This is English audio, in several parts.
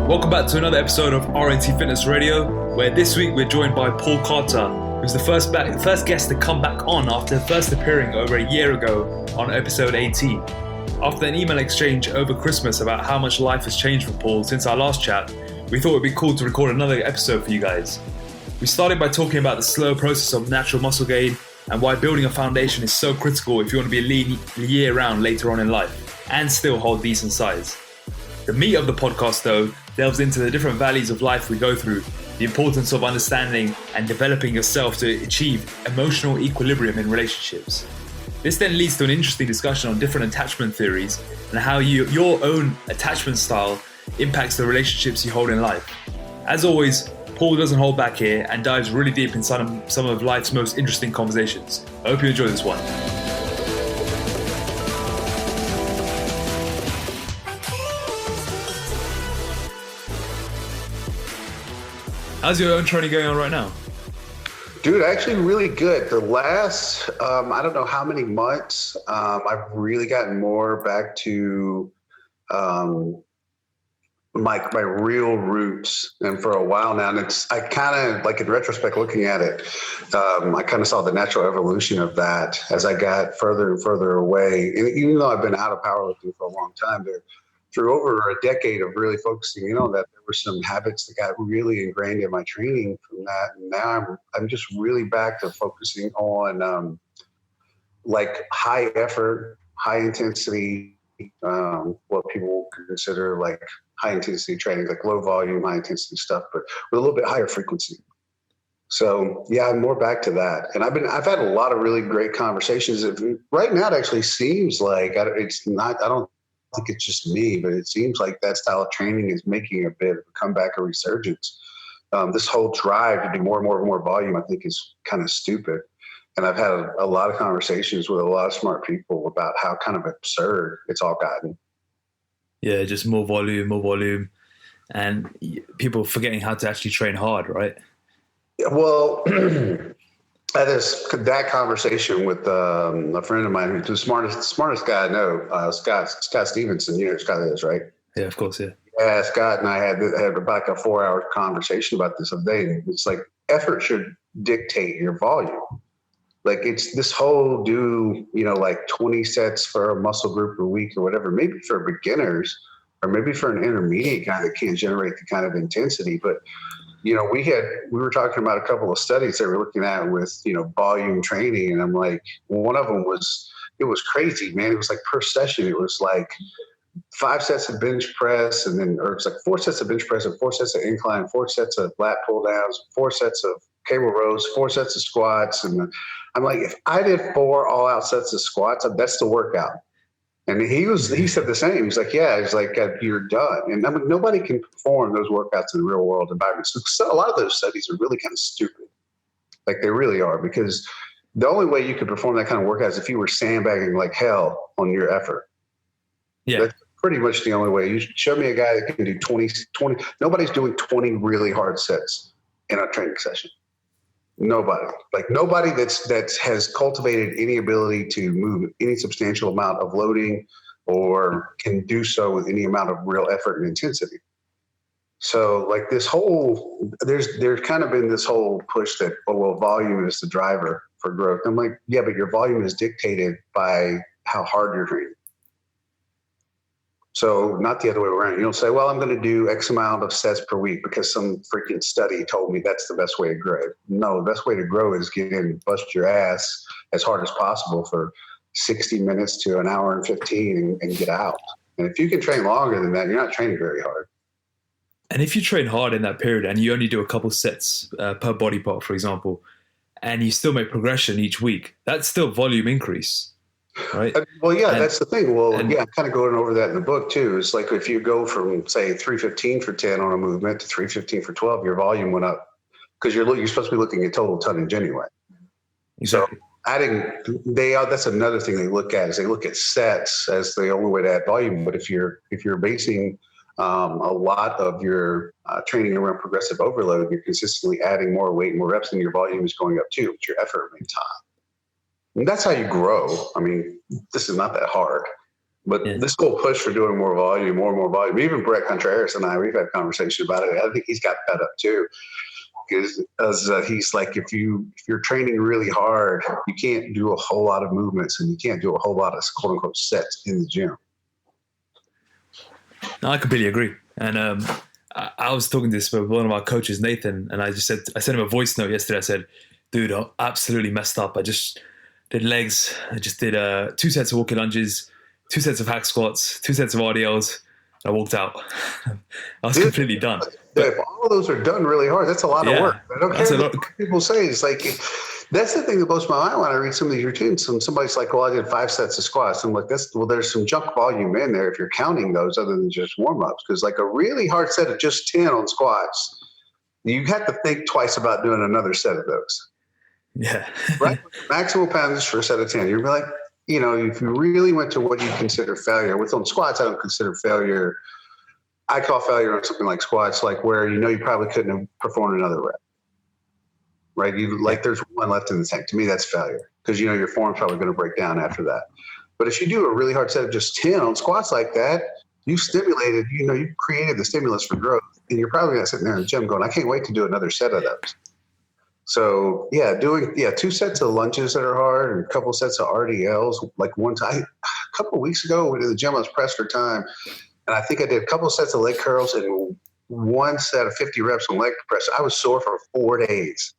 Welcome back to another episode of RNT Fitness Radio, where this week we're joined by Paul Carter, who's the first guest to come back on after first appearing over a year ago on episode 18. After an email exchange over Christmas about how much life has changed for Paul since our last chat, we thought it'd be cool to record another episode for you guys. We started by talking about the slow process of natural muscle gain and why building a foundation is so critical if you want to be lean year-round later on in life and still hold decent size. The meat of the podcast, though, delves into the different valleys of life we go through, the importance of understanding and developing yourself to achieve emotional equilibrium in relationships. This then leads to an interesting discussion on different attachment theories and how your own attachment style impacts the relationships you hold in life. As always, Paul doesn't hold back here and dives really deep inside some of life's most interesting conversations. I hope you enjoy this one. How's your own training going on right now? Dude, actually really good. The last, I don't know how many months, I've really gotten more back to my real roots. And for a while now, and I kind of, like in retrospect, looking at it, I kind of saw the natural evolution of that as I got further and further away. And even though I've been out of powerlifting for a long time, through over a decade of really focusing in on that, there were some habits that got really ingrained in my training from that. And now I'm just really back to focusing on like high effort, high intensity, what people consider like high intensity training, like low volume, high intensity stuff, but with a little bit higher frequency. So yeah, I'm more back to that. And I've had a lot of really great conversations. Right now, it actually seems like I don't think it's just me, but it seems like that style of training is making a bit of a comeback or resurgence. This whole drive to do more and more and more volume, I think, is kind of stupid. And I've had a lot of conversations with a lot of smart people about how kind of absurd it's all gotten. Yeah, just more volume, and people forgetting how to actually train hard, right? Well, I had that conversation with a friend of mine who's the smartest guy I know, Scott Stevenson. You know who Scott is, right? Yeah, of course, yeah. Yeah, Scott and I had about a 4-hour conversation about this other day. It's like effort should dictate your volume. Like it's this whole like 20 sets for a muscle group a week or whatever, maybe for beginners or maybe for an intermediate guy that can't generate the kind of intensity. But we were talking about a couple of studies that we're looking at with, volume training. And I'm like, one of them it was crazy, man. It was like per session, it was like 5 sets of bench press or it's like 4 sets of bench press and 4 sets of incline, 4 sets of lat pull downs, 4 sets of cable rows, 4 sets of squats. And I'm like, if I did 4 all out sets of squats, that's the workout. And he said the same. He's like, yeah, he's like, you're done. And I mean, nobody can perform those workouts in the real world environment. So a lot of those studies are really kind of stupid. Like they really are, because the only way you could perform that kind of workout is if you were sandbagging like hell on your effort. Yeah. That's pretty much the only way. You show me a guy that can do 20. Nobody's doing 20 really hard sets in a training session. Nobody that has cultivated any ability to move any substantial amount of loading or can do so with any amount of real effort and intensity. So like there's kind of been this whole push that, volume is the driver for growth. I'm like, yeah, but your volume is dictated by how hard you're training. So not the other way around. You don't say, well, I'm going to do X amount of sets per week because some freaking study told me that's the best way to grow. No, the best way to grow is get in and bust your ass as hard as possible for 60 minutes to an hour and 15 and get out. And if you can train longer than that, you're not training very hard. And if you train hard in that period and you only do a couple sets per body part, for example, and you still make progression each week, that's still volume increase. Right. Well, yeah, that's the thing. Well, I'm kind of going over that in the book too. It's like if you go from say 315 for 10 on a movement to 315 for 12, your volume went up because you're supposed to be looking at total tonnage anyway. Exactly. So that's another thing they look at is they look at sets as the only way to add volume. But if you're basing a lot of your training around progressive overload, you're consistently adding more weight, more reps, and your volume is going up too, but your effort remains high. And that's how you grow. I mean, this is not that hard. But this whole push for doing more volume, more and more volume, even Brett Contreras and I, we've had conversations about it. I think he's got fed up too. Because he's like, if you're training really hard, you can't do a whole lot of movements and you can't do a whole lot of quote unquote sets in the gym. No, I completely agree. And I was talking to this with one of our coaches, Nathan, and I sent him a voice note yesterday. I said, dude, I absolutely messed up. I just did legs. I just did 2 sets of walking lunges, 2 sets of hack squats, 2 sets of RDLs. I walked out. I was completely done. But if all of those are done really hard, that's a lot of work. I don't care what people say. It's like, that's the thing that blows my mind when I read some of these routines. And somebody's like, well, I did 5 sets of squats. I'm like, there's some junk volume in there if you're counting those other than just warm-ups. Because like a really hard set of just 10 on squats, you have to think twice about doing another set of those. Yeah. Right? Maximal pounds for a set of 10. You're like, if you really went to what you consider failure, with on squats, I don't consider failure. I call failure on something like squats, like where you probably couldn't have performed another rep. Right? There's one left in the tank. To me, that's failure because your form's probably going to break down after that. But if you do a really hard set of just 10 on squats like that, you stimulated, you created the stimulus for growth, and you're probably not sitting there in the gym going, I can't wait to do another set of those. So doing 2 sets of lunges that are hard and a couple of sets of RDLs. Like one time, a couple of weeks ago, I went to the gym. I was pressed for time, and I think I did a couple of sets of leg curls and 1 set of 50 reps on leg press. I was sore for 4 days.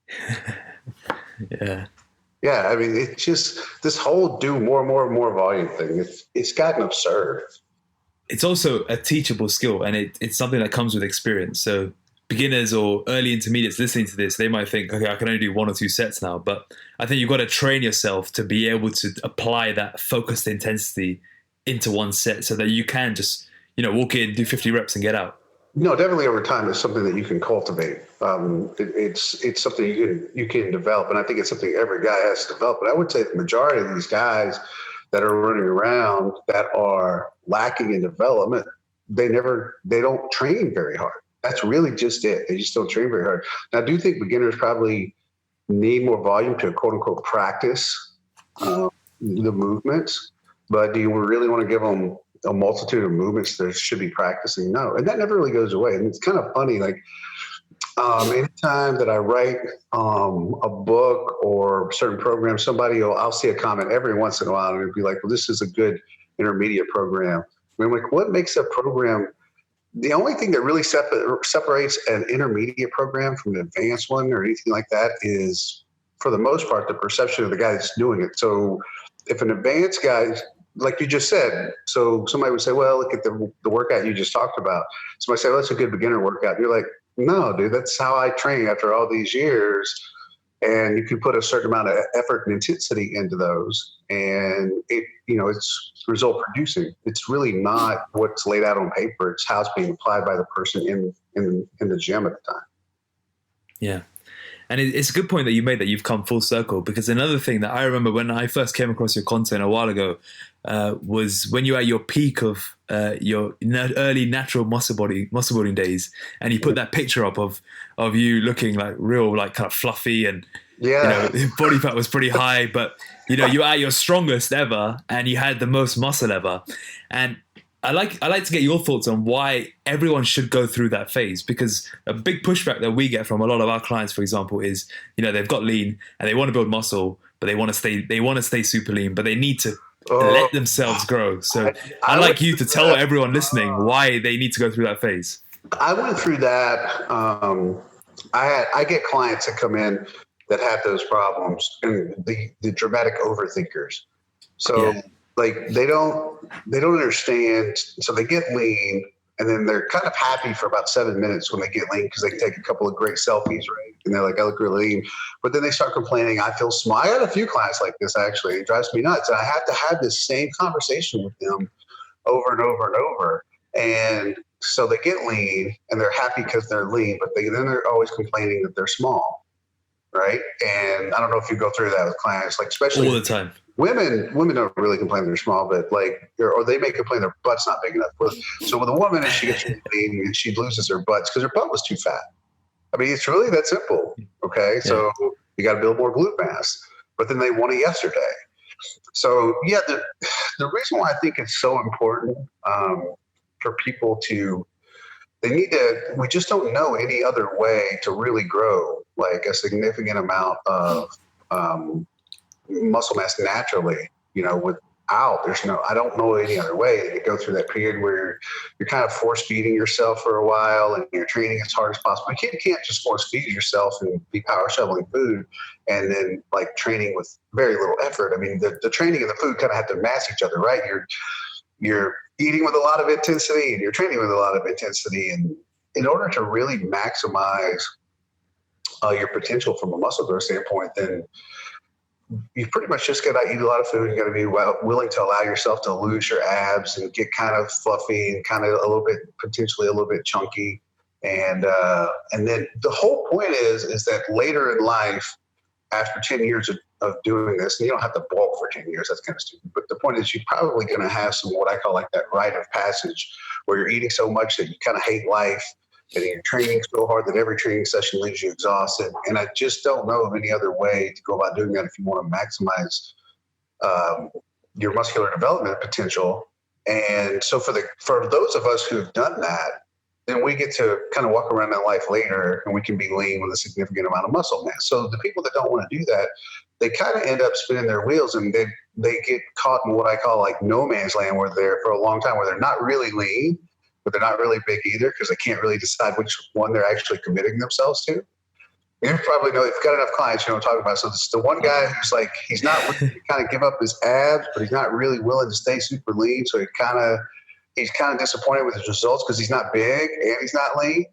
Yeah. Yeah, I mean, it's just this whole do more and more and more volume thing. It's gotten absurd. It's also a teachable skill, and it's something that comes with experience. So beginners or early intermediates listening to this, they might think, okay, I can only do 1 or 2 sets now. But I think you've got to train yourself to be able to apply that focused intensity into 1 set so that you can just, walk in, do 50 reps and get out. No, definitely over time is something that you can cultivate. It's something you can develop. And I think it's something every guy has to develop. But I would say the majority of these guys that are running around that are lacking in development, they don't train very hard. That's really just it. They just don't train very hard. Now, I do think beginners probably need more volume to quote unquote practice the movements, but do you really want to give them a multitude of movements they should be practicing? No. And that never really goes away. And it's kind of funny, like anytime that I write a book or certain program, I'll see a comment every once in a while and it'll be like, well, this is a good intermediate program. I mean, like, what makes a program? The only thing that really separates an intermediate program from an advanced one or anything like that is, for the most part, the perception of the guy that's doing it. So if an advanced guy, like you just said, so somebody would say, well, look at the workout you just talked about. Somebody say, well, that's a good beginner workout. And you're like, no, dude, that's how I train after all these years. And you can put a certain amount of effort and intensity into those, and it's result producing. It's really not what's laid out on paper. It's how it's being applied by the person in the gym at the time. Yeah. And it's a good point that you made that you've come full circle, because another thing that I remember when I first came across your content a while ago was when you were at your peak of your early natural muscle building days, and you put that picture up of you looking like real, like kind of fluffy, and body fat was pretty high, but you were at your strongest ever, and you had the most muscle ever. And I like to get your thoughts on why everyone should go through that phase, because a big pushback that we get from a lot of our clients, for example, is they've got lean and they want to build muscle, but they want to stay super lean, but they need to let themselves grow. So I'd like you to tell everyone listening why they need to go through that phase. I went through that. I get clients that come in that have those problems, and the dramatic overthinkers. So. Yeah. Like they don't understand. So they get lean, and then they're kind of happy for about 7 minutes when they get lean because they can take a couple of great selfies, right? And they're like, I look really lean. But then they start complaining, I feel small. I had a few clients like this, actually. It drives me nuts. And I have to have this same conversation with them over and over and over. And so they get lean and they're happy because they're lean, but then they're always complaining that they're small, right? And I don't know if you go through that with clients, like especially all the time. Women don't really complain they're small, but or they may complain their butt's not big enough. So with a woman, and she gets really lean and she loses her butts because her butt was too fat. I mean, it's really that simple. Okay. Yeah. So you got to build more glute mass, but then they want it yesterday. So yeah, the reason why I think it's so important for people to, we just don't know any other way to really grow like a significant amount of muscle mass naturally, I don't know any other way that you go through that period where you're kind of force feeding yourself for a while and you're training as hard as possible. You can't just force feed yourself and be power shoveling food and then like training with very little effort. I mean, the training and the food kind of have to match each other, right? You're eating with a lot of intensity and you're training with a lot of intensity. And in order to really maximize your potential from a muscle growth standpoint, then you pretty much just got to eat a lot of food. You got to be willing to allow yourself to lose your abs and get kind of fluffy and kind of potentially a little bit chunky. And then the whole point is that later in life, after 10 years of doing this, and you don't have to bulk for 10 years, that's kind of stupid. But the point is you're probably going to have some, what I call like that rite of passage where you're eating so much that you kind of hate life. And you're training so hard that every training session leaves you exhausted. And I just don't know of any other way to go about doing that if you want to maximize your muscular development potential. And so for those of us who've done that, then we get to kind of walk around in life later and we can be lean with a significant amount of muscle mass. So the people that don't want to do that, they kind of end up spinning their wheels and they get caught in what I call like no man's land, where they're for a long time where they're not really lean, but they're not really big either because they can't really decide which one they're actually committing themselves to. You probably know, if you've got enough clients, you know what I'm talking about. So it's the one guy who's like, he's not willing to kind of give up his abs, but he's not really willing to stay super lean. So he's kind of disappointed with his results because he's not big and he's not lean.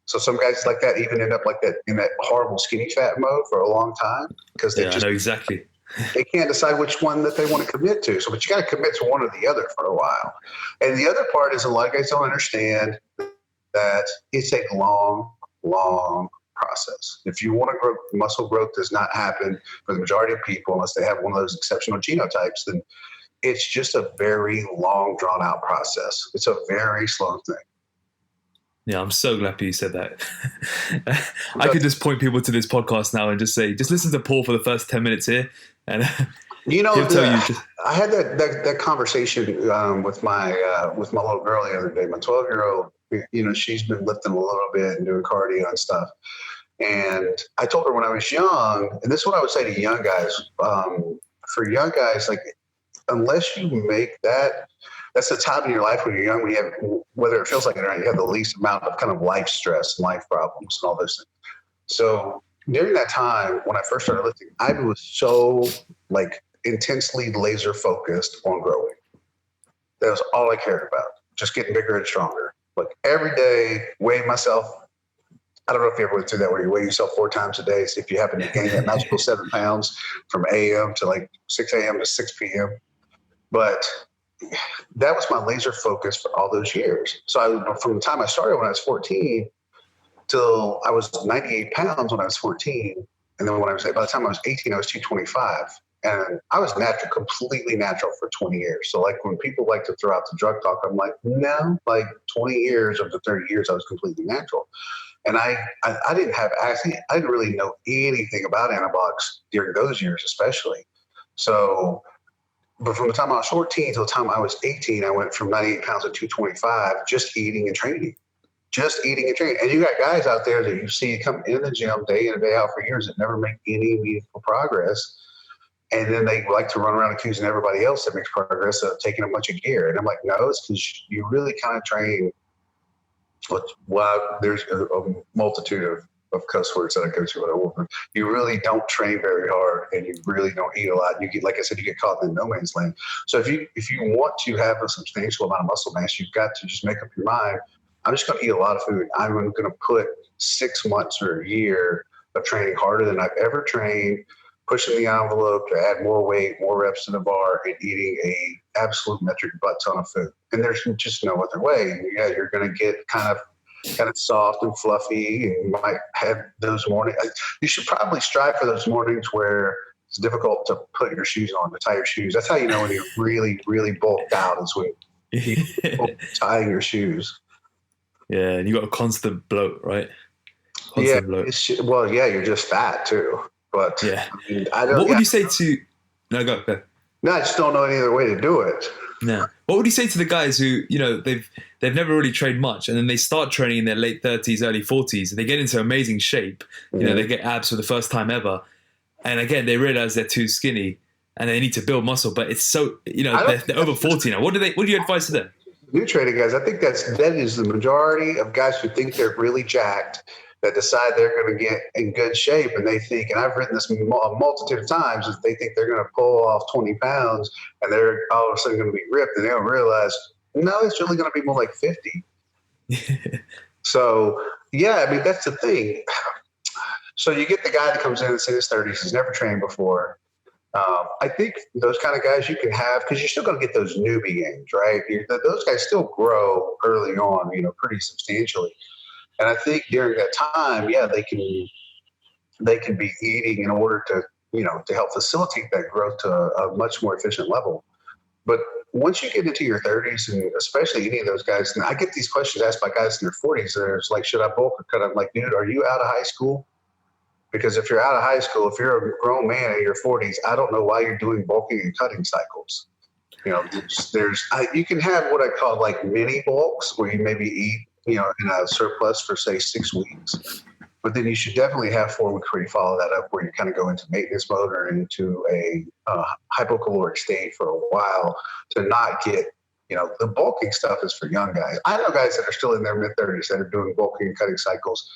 So some guys like that even end up like that in that horrible skinny fat mode for a long time because I know exactly. They can't decide which one that they want to commit to. So, but you got to commit to one or the other for a while. And the other part is a lot of guys don't understand that it's a long, long process. If you want to grow, muscle growth does not happen for the majority of people unless they have one of those exceptional genotypes. Then it's just a very long, drawn out process. It's a very slow thing. Yeah, I'm so glad you said that. I could just point people to this podcast now and just say, just listen to Paul for the first 10 minutes here. And I had that conversation with my little girl the other day. My 12-year-old, she's been lifting a little bit and doing cardio and stuff. And I told her when I was young, and this is what I would say to young guys. For young guys, like unless you make that's the time in your life when you're young, when you have, whether it feels like it or not, you have the least amount of kind of life stress and life problems and all those things. So during that time, when I first started lifting, I was so like intensely laser focused on growing. That was all I cared about, just getting bigger and stronger. Like every day, weighing myself. I don't know if you ever went through that where you weigh yourself 4 times a day. So if you happen to gain that magical 7 pounds from AM to like 6 AM to 6 PM. But that was my laser focus for all those years. So from the time I started when I was 14 till I was 98 pounds when I was 14. And then by the time I was 18, I was 225. And I was completely natural for 20 years. So like when people like to throw out the drug talk, I'm like, no, like 20 years of the 30 years, I was completely natural. And I didn't really know anything about anabolics during those years, especially. So, but from the time I was 14 till the time I was 18, I went from 98 pounds to 225, just eating and training. And you got guys out there that you see come in the gym day in and day out for years that never make any meaningful progress. And then they like to run around accusing everybody else that makes progress of taking a bunch of gear. And I'm like, no, it's because you really kind of train. Well, there's a multitude of cuss words that I go through. But you really don't train very hard, and you really don't eat a lot. You get, like I said, you get caught in no man's land. So if you want to have a substantial amount of muscle mass, you've got to just make up your mind. I'm just going to eat a lot of food. I'm going to put 6 months or a year of training harder than I've ever trained, pushing the envelope to add more weight, more reps to the bar, and eating a absolute metric butt ton of food. And there's just no other way. Yeah, you're going to get kind of soft and fluffy, and you might have those mornings. You should probably strive for those mornings where it's difficult to put your shoes on, to tie your shoes. That's how you know when you're really, really bulked out, is when you're tying your shoes. Yeah, and you got a constant bloat, right? Bloat. You're just fat too. But yeah, I mean, what would you say to? No, go. No, I just don't know any other way to do it. No. What would you say to the guys who, they've never really trained much, and then they start training in their late 30s, early 40s, and they get into amazing shape. They get abs for the first time ever, and again they realize they're too skinny and they need to build muscle. But it's so they're over 40 now. What do you advise to them? New training guys, I think that is the majority of guys who think they're really jacked, that decide they're going to get in good shape, and they think, and I've written this a multitude of times, is they think they're going to pull off 20 pounds and they're all of a sudden going to be ripped, and they don't realize, no, it's really going to be more like 50. So, yeah, I mean, that's the thing. So you get the guy that comes in and in his 30s, he's never trained before. I think those kind of guys you can have, because you're still going to get those newbie gains, right? Those guys still grow early on, pretty substantially. And I think during that time, yeah, they can be eating in order to, to help facilitate that growth to a much more efficient level. But once you get into your 30s, and especially any of those guys, and I get these questions asked by guys in their 40s, they're like, should I bulk or cut? I'm like, dude, are you out of high school? Because if you're out of high school, if you're a grown man in your 40s, I don't know why you're doing bulking and cutting cycles. You can have what I call like mini bulks, where you maybe eat, in a surplus for say 6 weeks, but then you should definitely have 4 weeks where you follow that up, where you kind of go into maintenance mode or into a hypocaloric state for a while to not get, the bulking stuff is for young guys. I know guys that are still in their mid-30s that are doing bulking and cutting cycles,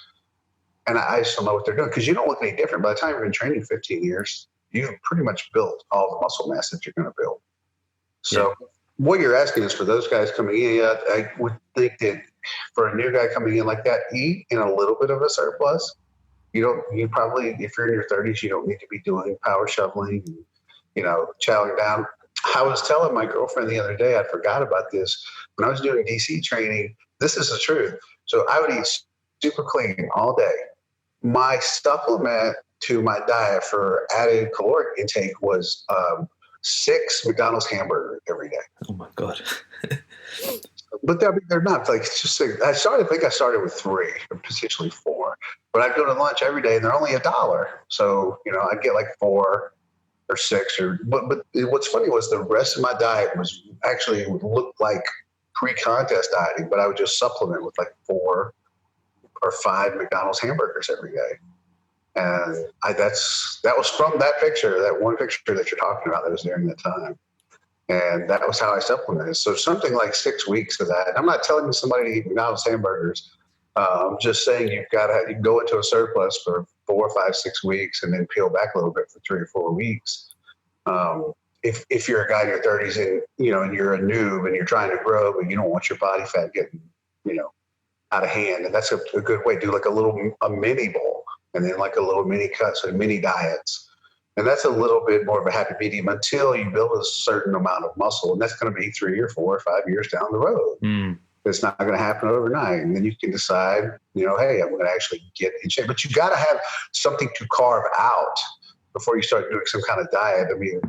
and I just don't know what they're doing, because you don't look any different. By the time you've been training 15 years, you've pretty much built all the muscle mass that you're going to build. So what you're asking is for those guys coming in, I would think that for a new guy coming in like that, eat in a little bit of a surplus. You probably, if you're in your 30s, you don't need to be doing power shoveling, chowing down. I was telling my girlfriend the other day, I forgot about this. When I was doing DC training, this is the truth. So I would eat super clean all day. My supplement to my diet for added caloric intake was 6 McDonald's hamburgers every day. Oh my God. But they're not like, it's just like, I started with 3 or potentially 4, but I'd go to lunch every day and they're only $1. So, I'd get like 4 or 6 but what's funny was the rest of my diet was actually looked like pre-contest dieting, but I would just supplement with like 4 or 5 McDonald's hamburgers every day. And that was from that one picture that you're talking about that was during that time. And that was how I supplemented. So something like 6 weeks of that. I'm not telling somebody to eat McDonald's hamburgers. I'm just saying you can go into a surplus for 4, 5, 6 weeks and then peel back a little bit for 3 or 4 weeks. If you're a guy in your 30s and you're a noob and you're trying to grow, but you don't want your body fat getting out of hand, and that's a good way to do like a mini bowl and then like a little mini cut, so mini diets. And that's a little bit more of a happy medium until you build a certain amount of muscle. And that's going to be 3 or 4 or 5 years down the road. It's not going to happen overnight. And then you can decide, hey, I'm going to actually get in shape. But you got to have something to carve out before you start doing some kind of diet. I mean,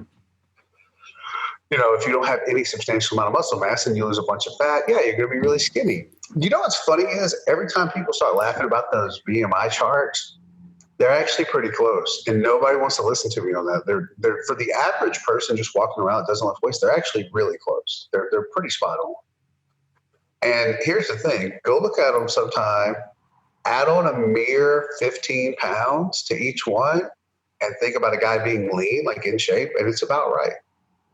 if you don't have any substantial amount of muscle mass and you lose a bunch of fat, you're going to be really skinny. What's funny is every time people start laughing about those BMI charts, they're actually pretty close, and nobody wants to listen to me on that. They're for the average person just walking around that doesn't lift weights, they're actually really close. They're pretty spot on. And here's the thing: go look at them sometime, add on a mere 15 pounds to each one, and think about a guy being lean, like in shape, and it's about right.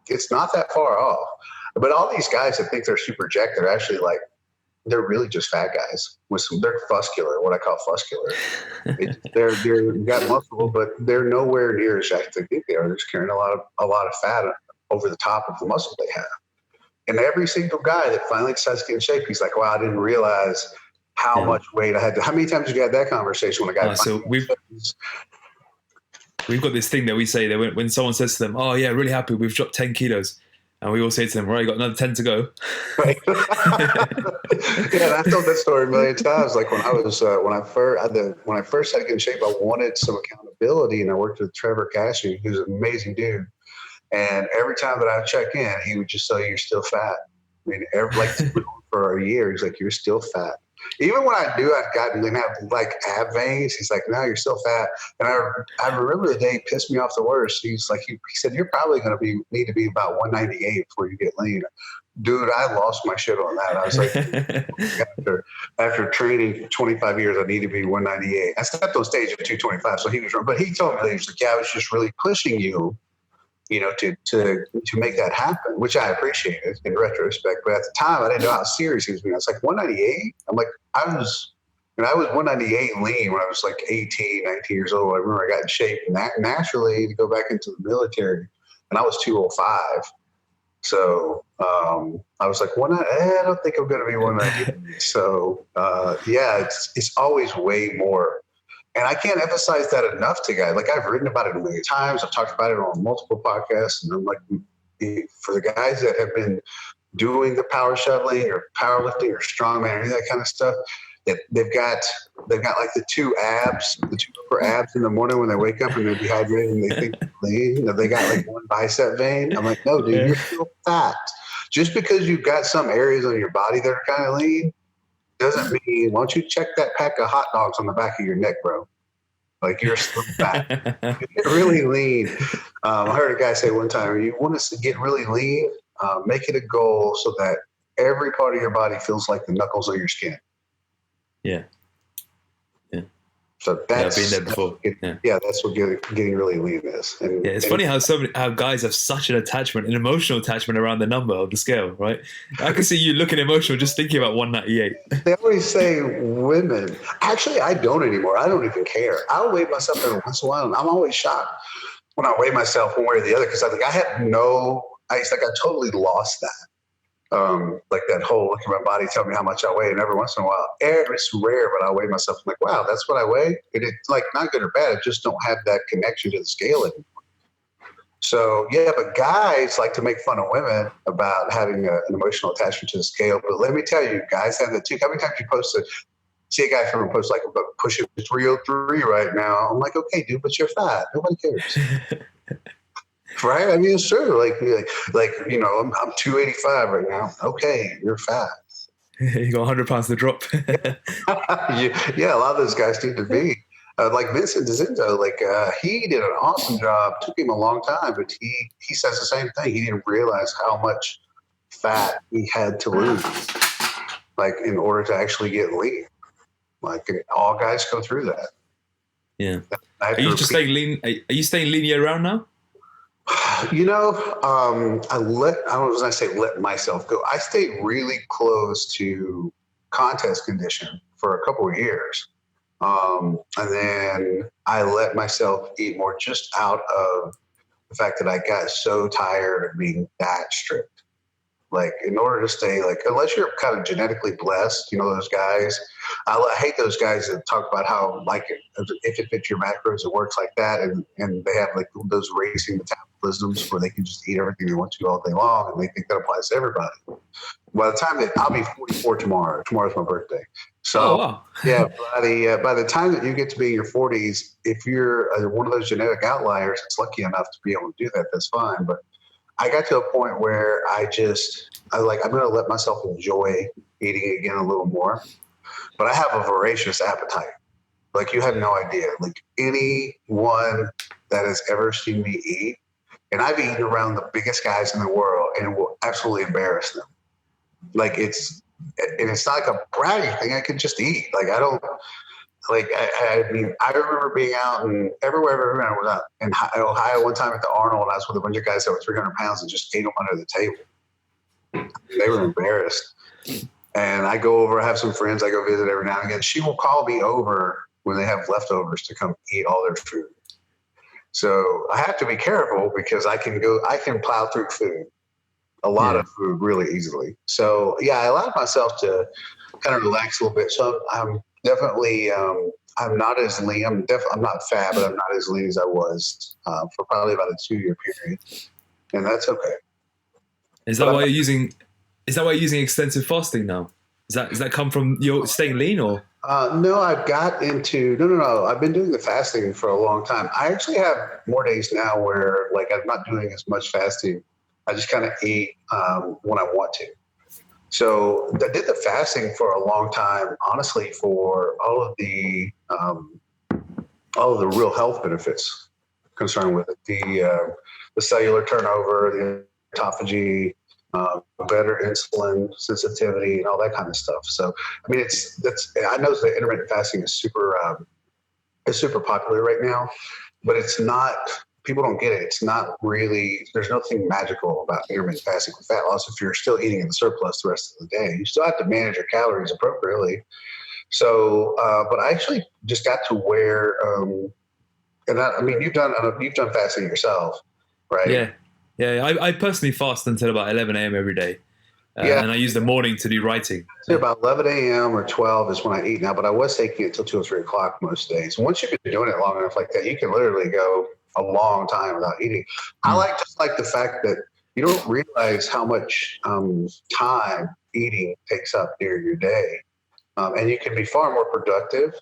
It's not that far off. But all these guys that think they're super jacked, they're actually like, they're really just fat guys they're muscular, what I call muscular. They're got muscle, but they're nowhere near as jacked as they think they are. They're just carrying a lot of fat over the top of the muscle they have. And every single guy that finally decides to get in shape, he's like, wow, I didn't realize how much weight I had to. How many times have you had that conversation when a guy? So we've got this thing that we say that when someone says to them, oh yeah, really happy, we've dropped 10 kilos. And we all say to them, right, you got another 10 to go. Right. I've told that story a million times. Like when I first had to get in shape, I wanted some accountability, and I worked with Trevor Cashy, who's an amazing dude. And every time that I check in, he would just say, "You're still fat." I mean, for a year, he's like, "You're still fat." Even when I knew I'd gotten and have like ab veins, he's like, "No, you're still fat." And I remember the day he pissed me off the worst. He's like, he said, "You're probably going to need to be about 198 before you get lean." Dude, I lost my shit on that. I was like, after training 25 years, I need to be 198. I stepped on stage at 225, so he was wrong. But he told me, he was like, "Yeah, I was just really pushing you, to make that happen," which I appreciated in retrospect. But at the time, I didn't know how serious he was being. I was like, 198? I'm like, I was 198 lean when I was like 18, 19 years old. I remember I got in shape naturally to go back into the military, and I was 205. So I was like, I don't think I'm going to be 198. So it's always way more. And I can't emphasize that enough to guys. Like, I've written about it a million times. I've talked about it on multiple podcasts. And I'm like, for the guys that have been doing the power shoveling or powerlifting or strongman or any of that kind of stuff, they've got like the two upper abs in the morning when they wake up and they're dehydrated and they think they're lean. They got like one bicep vein. I'm like, no, dude, you're still fat. Just because you've got some areas on your body that are kind of lean doesn't mean, why don't you check that pack of hot dogs on the back of your neck, bro? Like, you're still fat. You're really lean. I heard a guy say one time, you want us to get really lean, make it a goal so that every part of your body feels like the knuckles of your skin. Yeah. Yeah. So that's, I've been there before. That's what getting really lean is. And, it's funny how guys have such an emotional attachment around the number of the scale, right? I can see you looking emotional just thinking about 198. They always say women. Actually, I don't anymore. I don't even care. I'll weigh myself every once in a while, and I'm always shocked when I weigh myself one way or the other because I think I totally lost that. Like that whole look at my body, tell me how much I weigh, and every once in a while, it's rare, but I weigh myself. I'm like, wow, that's what I weigh. And it's like not good or bad. I just don't have that connection to the scale anymore. So but guys like to make fun of women about having an emotional attachment to the scale. But let me tell you, guys have that too. How many times you see a guy from a post like pushing 303 right now? I'm like, okay, dude, but you're fat. Nobody cares. Right? I mean, it's true. Like I'm 285 right now. Okay, you're fat. You got 100 pounds to drop. Yeah, a lot of those guys need to be. Like Vincent DeZinto, he did an awesome job. Took him a long time, but he says the same thing. He didn't realize how much fat he had to lose, like, in order to actually get lean. Like, all guys go through that. Yeah. Are you just staying lean? Are you staying lean year round now? I let myself go. I stayed really close to contest condition for a couple of years. And then I let myself eat more just out of the fact that I got so tired of being that strict. Like, in order to stay, like, unless you're kind of genetically blessed, those guys, I hate those guys that talk about how, like, if it fits your macros, it works like that. And they have like those racing metabolisms where they can just eat everything they want to all day long. And they think that applies to everybody. By the time I'll be 44 tomorrow. Tomorrow's my birthday. So, wow. by the time that you get to be in your 40s, if you're one of those genetic outliers that's lucky enough to be able to do that, that's fine. But I got to a point where I'm going to let myself enjoy eating again a little more. But I have a voracious appetite. Like, you have no idea. Like, anyone that has ever seen me eat, and I've eaten around the biggest guys in the world and will absolutely embarrass them. Like, it's not like a bragging thing. I can just eat. Like, I don't. Like, I remember being out and everywhere I was out in Ohio one time at the Arnold, and I was with a bunch of guys that were 300 pounds and just ate them under the table. They were embarrassed. And I go over, I have some friends I go visit every now and again. She will call me over when they have leftovers to come eat all their food. So I have to be careful because I can plow through food, a lot of food really easily. So I allowed myself to kind of relax a little bit. So I'm definitely, I'm not as lean. I'm not fat, but I'm not as lean as I was for probably about a 2-year period, and that's okay. Is that why you're using extensive fasting now? Does that come from your staying lean or? No, I've got into no. I've been doing the fasting for a long time. I actually have more days now where, like, I'm not doing as much fasting. I just kind of eat when I want to. So I did the fasting for a long time, honestly, for all of the real health benefits concerned with it. The cellular turnover, the autophagy, better insulin sensitivity, and all that kind of stuff. So, I mean, I know that intermittent fasting is super popular right now, but it's not. People don't get it. It's not really. There's nothing magical about intermittent fasting for fat loss. If you're still eating in the surplus the rest of the day, you still have to manage your calories appropriately. So, but I actually just got to where, I mean, you've done fasting yourself, right? Yeah. I personally fast until about 11 a.m. every day. And I use the morning to do writing. So about 11 a.m. or 12 is when I eat now, but I was taking it till 2 or 3 o'clock most days. And once you've been doing it long enough like that, you can literally go a long time without eating. I just like the fact that you don't realize how much time eating takes up during your day. And you can be far more productive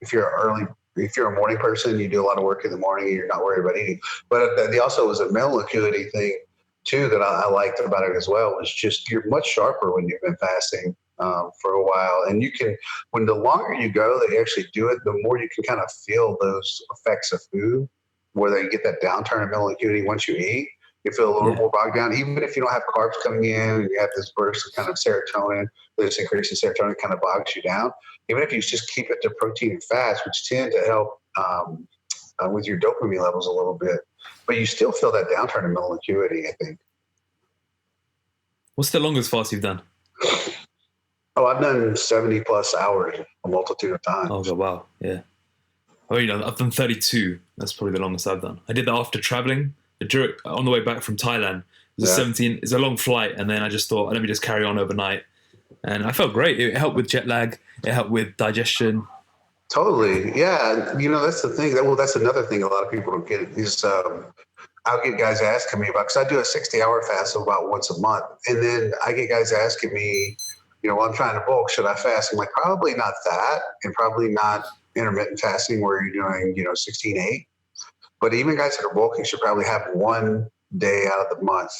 if you're a morning person, you do a lot of work in the morning and you're not worried about eating. But there also was a mental acuity thing too that I liked about it as well, was just you're much sharper when you've been fasting for a while. And when the longer you go that you actually do it, the more you can kind of feel those effects of food, whether you get that downturn in mental acuity once you eat. You feel a little more bogged down, even if you don't have carbs coming in and you have this burst of kind of serotonin, this increase in serotonin kind of bogs you down. Even if you just keep it to protein and fats, which tend to help with your dopamine levels a little bit, but you still feel that downturn in mental acuity, I think. What's the longest fast you've done? Oh, I've done 70 plus hours a multitude of times. Oh, wow. Yeah. Oh, I've done 32. That's probably the longest I've done. I did that after traveling. On the way back from Thailand. It was 17. It's a long flight, and then I just thought, let me just carry on overnight. And I felt great. It helped with jet lag. It helped with digestion. Totally. Yeah. That's the thing. Well, that's another thing a lot of people don't get is I'll get guys asking me about, because I do a 60-hour fast about once a month. And then I get guys asking me, well, I'm trying to bulk. Should I fast? I'm like, probably not that, and probably not intermittent fasting where you're doing, 16-8. But even guys that are bulking should probably have one day out of the month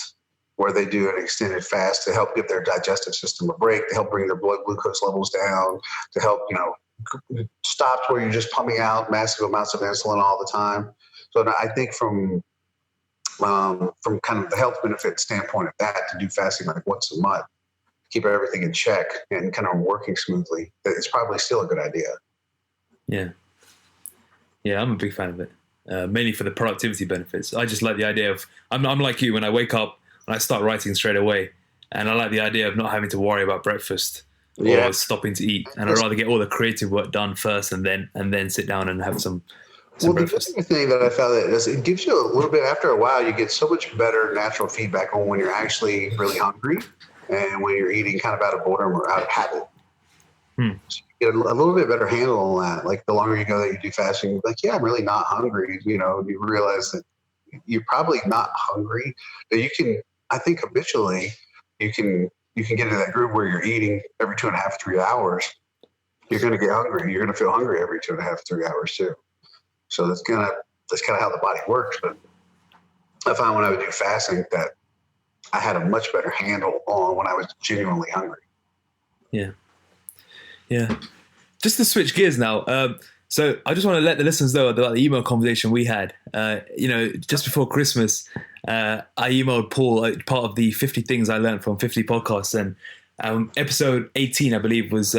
where they do an extended fast to help give their digestive system a break, to help bring their blood glucose levels down, to help, stop where you're just pumping out massive amounts of insulin all the time. So I think from kind of the health benefit standpoint of that, to do fasting like once a month, keep everything in check and kind of working smoothly, it's probably still a good idea. Yeah, I'm a big fan of it. Mainly for the productivity benefits. I just like the idea of, I'm like you, when I wake up and I start writing straight away, and I like the idea of not having to worry about breakfast or stopping to eat, and I'd rather get all the creative work done first and then sit down and have some breakfast. The other thing that I found that is it gives you a little bit, after a while, you get so much better natural feedback on when you're actually really hungry and when you're eating kind of out of boredom or out of habit. So you get a little bit better handle on that. Like the longer you go that you do fasting, you're like, I'm really not hungry. You realize that you're probably not hungry. That you can, I think habitually, you can get into that groove where you're eating every 2.5, 3 hours. You're going to get hungry. You're going to feel hungry every 2.5, 3 hours too. So that's kind of how the body works. But I found when I would do fasting that I had a much better handle on when I was genuinely hungry. Yeah. Just to switch gears now. So I just want to let the listeners know about the email conversation we had. Just before Christmas, I emailed Paul part of the 50 things I learned from 50 podcasts, and episode 18, I believe, was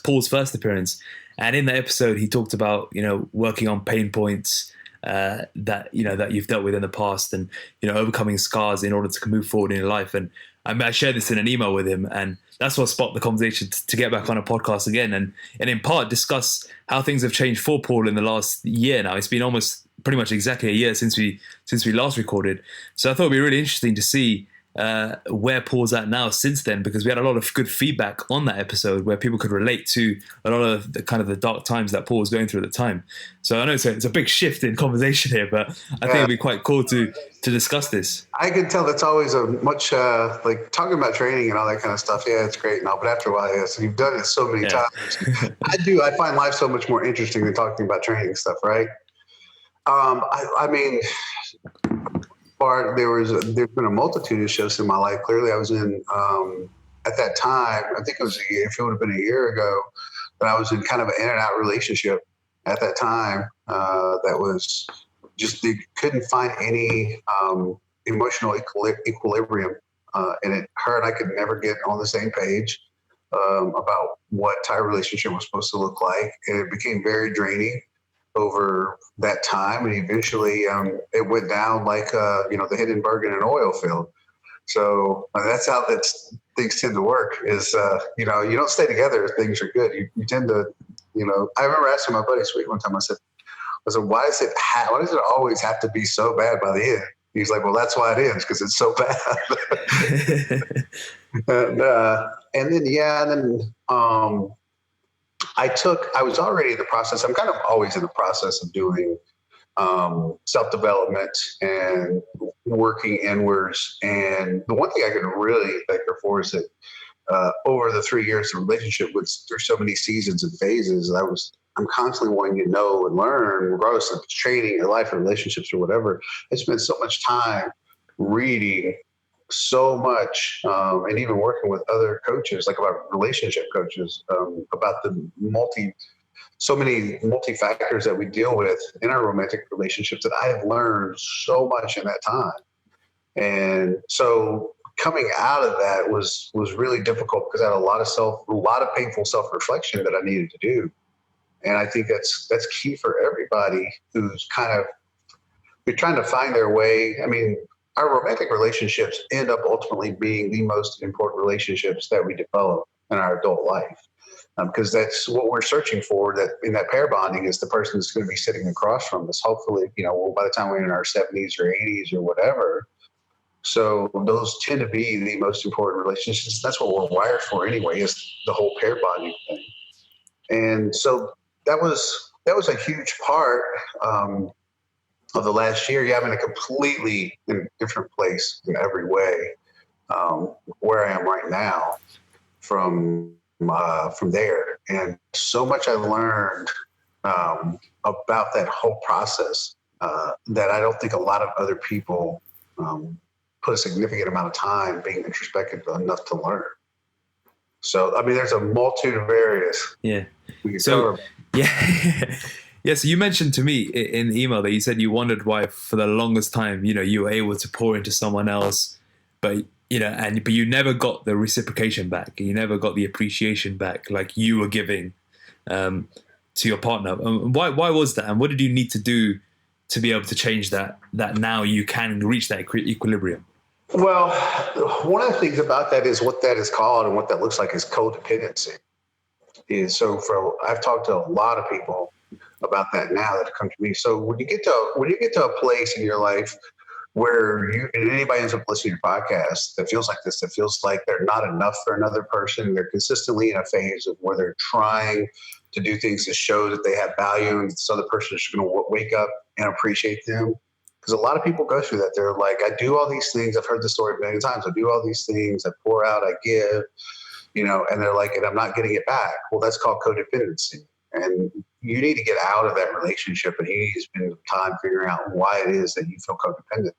Paul's first appearance. And in that episode, he talked about working on pain points that you've dealt with in the past, and overcoming scars in order to move forward in your life. And I shared this in an email with him, and that's what sparked the conversation to get back on a podcast again, and in part discuss how things have changed for Paul in the last year. Now it's been almost pretty much exactly a year since we last recorded. So I thought it'd be really interesting to see where Paul's at now since then, because we had a lot of good feedback on that episode where people could relate to a lot of the kind of the dark times that Paul was going through at the time. So I know it's a big shift in conversation here, but I think it'd be quite cool to discuss this. I can tell that's always a much like talking about training and all that kind of stuff. Yeah, it's great and all, but after a while, so you've done it so many times. I find life so much more interesting than talking about training stuff, right? I mean, part, there's been a multitude of shifts in my life. Clearly, I was in at that time. I think if it would have been a year ago, but I was in kind of an in and out relationship at that time. That was just they couldn't find any emotional equilibrium, and her and I could never get on the same page about what type of relationship was supposed to look like, and it became very draining over that time, and eventually it went down like the Hindenburg in an oil field. So that's how things tend to work. Is you don't stay together if things are good. You tend to, I remember asking my buddy Sweet one time. I said, why does it always have to be so bad by the end? He's like, well, that's why it is, because it's so bad. and then I was already in the process. I'm kind of always in the process of doing self-development and working inwards. And the one thing I can really thank her for is that over the 3 years of relationship, through so many seasons and phases, I'm constantly wanting to know and learn, regardless of training or life or relationships or whatever. I spent so much time reading so much, and even working with other coaches, like about relationship coaches, about so many multi-factors that we deal with in our romantic relationships, that I have learned so much in that time. And so coming out of that was really difficult, because I had a lot of painful self-reflection that I needed to do. And I think that's key for everybody who's kind of trying to find their way. I mean, our romantic relationships end up ultimately being the most important relationships that we develop in our adult life, because that's what we're searching for. That in that pair bonding is the person that's going to be sitting across from us. Hopefully, by the time we're in our 70s or 80s or whatever. So those tend to be the most important relationships. That's what we're wired for anyway, is the whole pair bonding thing. And so that was a huge part of the last year. Yeah, I'm in a completely different place in every way, where I am right now from there. And so much I learned about that whole process that I don't think a lot of other people put a significant amount of time being introspective enough to learn. So, I mean, there's a multitude of areas. Yeah. Yeah. Yeah. So you mentioned to me in the email that you said you wondered why, for the longest time, you were able to pour into someone else, but you never got the reciprocation back. You never got the appreciation back, like you were giving to your partner. Why was that? And what did you need to do to be able to change that now you can reach that equilibrium? Well, one of the things about that is what that is called, and what that looks like is codependency. I've talked to a lot of people about that now that come to me. So when you get to a place in your life where and anybody ends up listening to your podcast that feels like this, that feels like they're not enough for another person, they're consistently in a phase of where they're trying to do things to show that they have value, and this other person is going to wake up and appreciate them. Because a lot of people go through that. They're like, I do all these things. I've heard the story a million times. I do all these things. I pour out, I give, and they're like, and I'm not getting it back. Well, that's called codependency. And you need to get out of that relationship, and you need to spend time figuring out why it is that you feel codependent.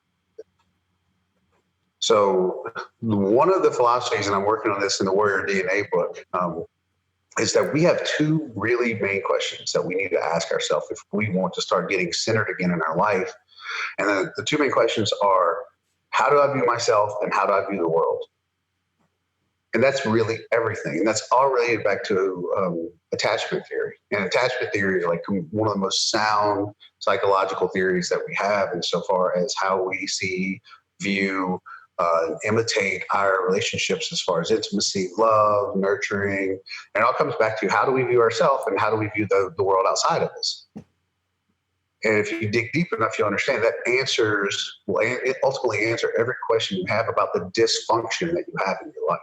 So one of the philosophies, and I'm working on this in the Warrior DNA book, is that we have two really main questions that we need to ask ourselves if we want to start getting centered again in our life. And then the two main questions are, how do I view myself, and how do I view the world? And that's really everything. And that's all related back to attachment theory. And attachment theory is like one of the most sound psychological theories that we have insofar as how we see, view, imitate our relationships as far as intimacy, love, nurturing. And it all comes back to how do we view ourselves, and how do we view the world outside of us? And if you dig deep enough, you'll understand that it ultimately answer every question you have about the dysfunction that you have in your life.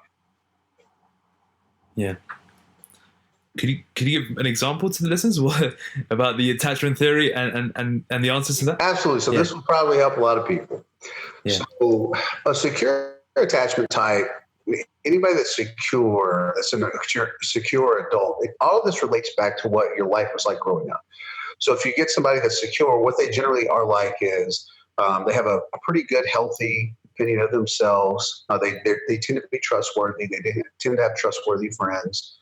Yeah. Could you give an example to the listeners about the attachment theory and the answers to that? Absolutely. So This will probably help a lot of people. Yeah. So a secure attachment type, anybody that's secure, that's a secure adult, all of this relates back to what your life was like growing up. So if you get somebody that's secure, what they generally are like is They have a pretty good, healthy opinion of themselves. They tend to be trustworthy. They tend to have trustworthy friends.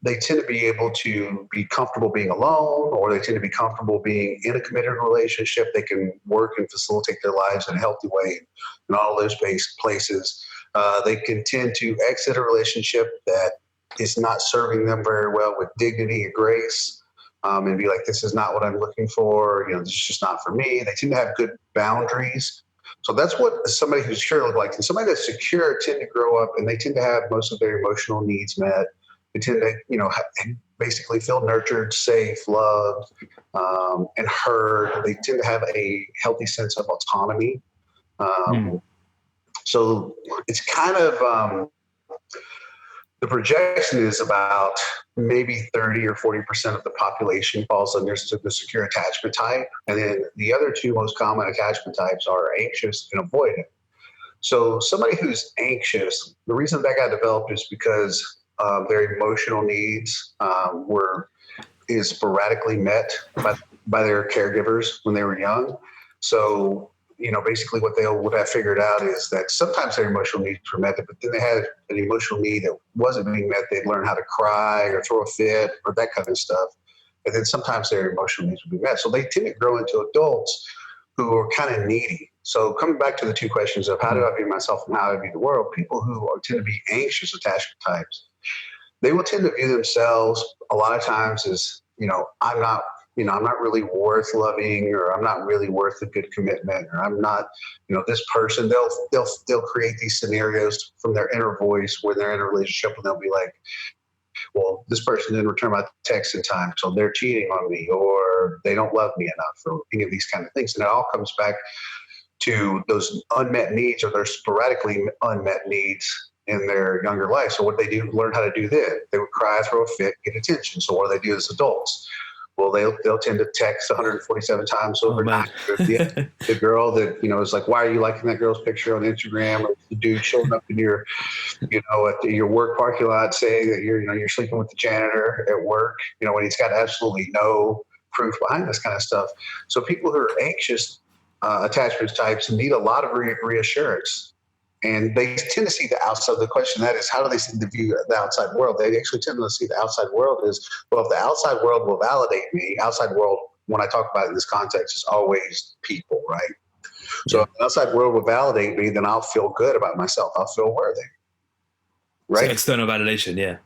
They tend to be able to be comfortable being alone, or they tend to be comfortable being in a committed relationship. They can work and facilitate their lives in a healthy way in all those places. They can tend to exit a relationship that is not serving them very well with dignity and grace, and be like, this is not what I'm looking for. This is just not for me. They tend to have good boundaries. So that's what somebody who's secure looks like. And somebody that's secure tend to grow up and they tend to have most of their emotional needs met. They tend to, basically feel nurtured, safe, loved, and heard. They tend to have a healthy sense of autonomy. So it's kind of, the projection is about maybe 30 or 40% of the population falls under the secure attachment type. And then the other two most common attachment types are anxious and avoidant. So somebody who's anxious, the reason that got developed is because their emotional needs is sporadically met by their caregivers when they were young. So, basically what they would have figured out is that sometimes their emotional needs were met, but then they had an emotional need that wasn't being met. They'd learn how to cry or throw a fit or that kind of stuff. And then sometimes their emotional needs would be met. So they tend to grow into adults who are kind of needy. So coming back to the two questions of how do I view myself and how I view the world, people who tend to be anxious attachment types, they will tend to view themselves a lot of times as, I'm not really worth loving, or I'm not really worth a good commitment, or I'm not, this person. They'll create these scenarios from their inner voice when they're in a relationship, and they'll be like, well, this person didn't return my text in time, so they're cheating on me, or they don't love me enough, or any of these kind of things. And it all comes back to those unmet needs, or their sporadically unmet needs in their younger life. So what they do, learn how to do then. They would cry, throw a fit, get attention. So what do they do as adults? Well, they'll tend to text 147 times overnight. The girl that, is like, why are you liking that girl's picture on Instagram? Or the dude showing up in your, at your work parking lot saying that you're sleeping with the janitor at work, when he's got absolutely no proof behind this kind of stuff. So people who are anxious attachment types need a lot of reassurance. And they tend to see the outside. The question that is, how do they view the outside world? They actually tend to see the outside world as, well, if the outside world will validate me, outside world, when I talk about it in this context, is always people, right? So if the outside world will validate me, then I'll feel good about myself. I'll feel worthy, right? So external validation, yeah.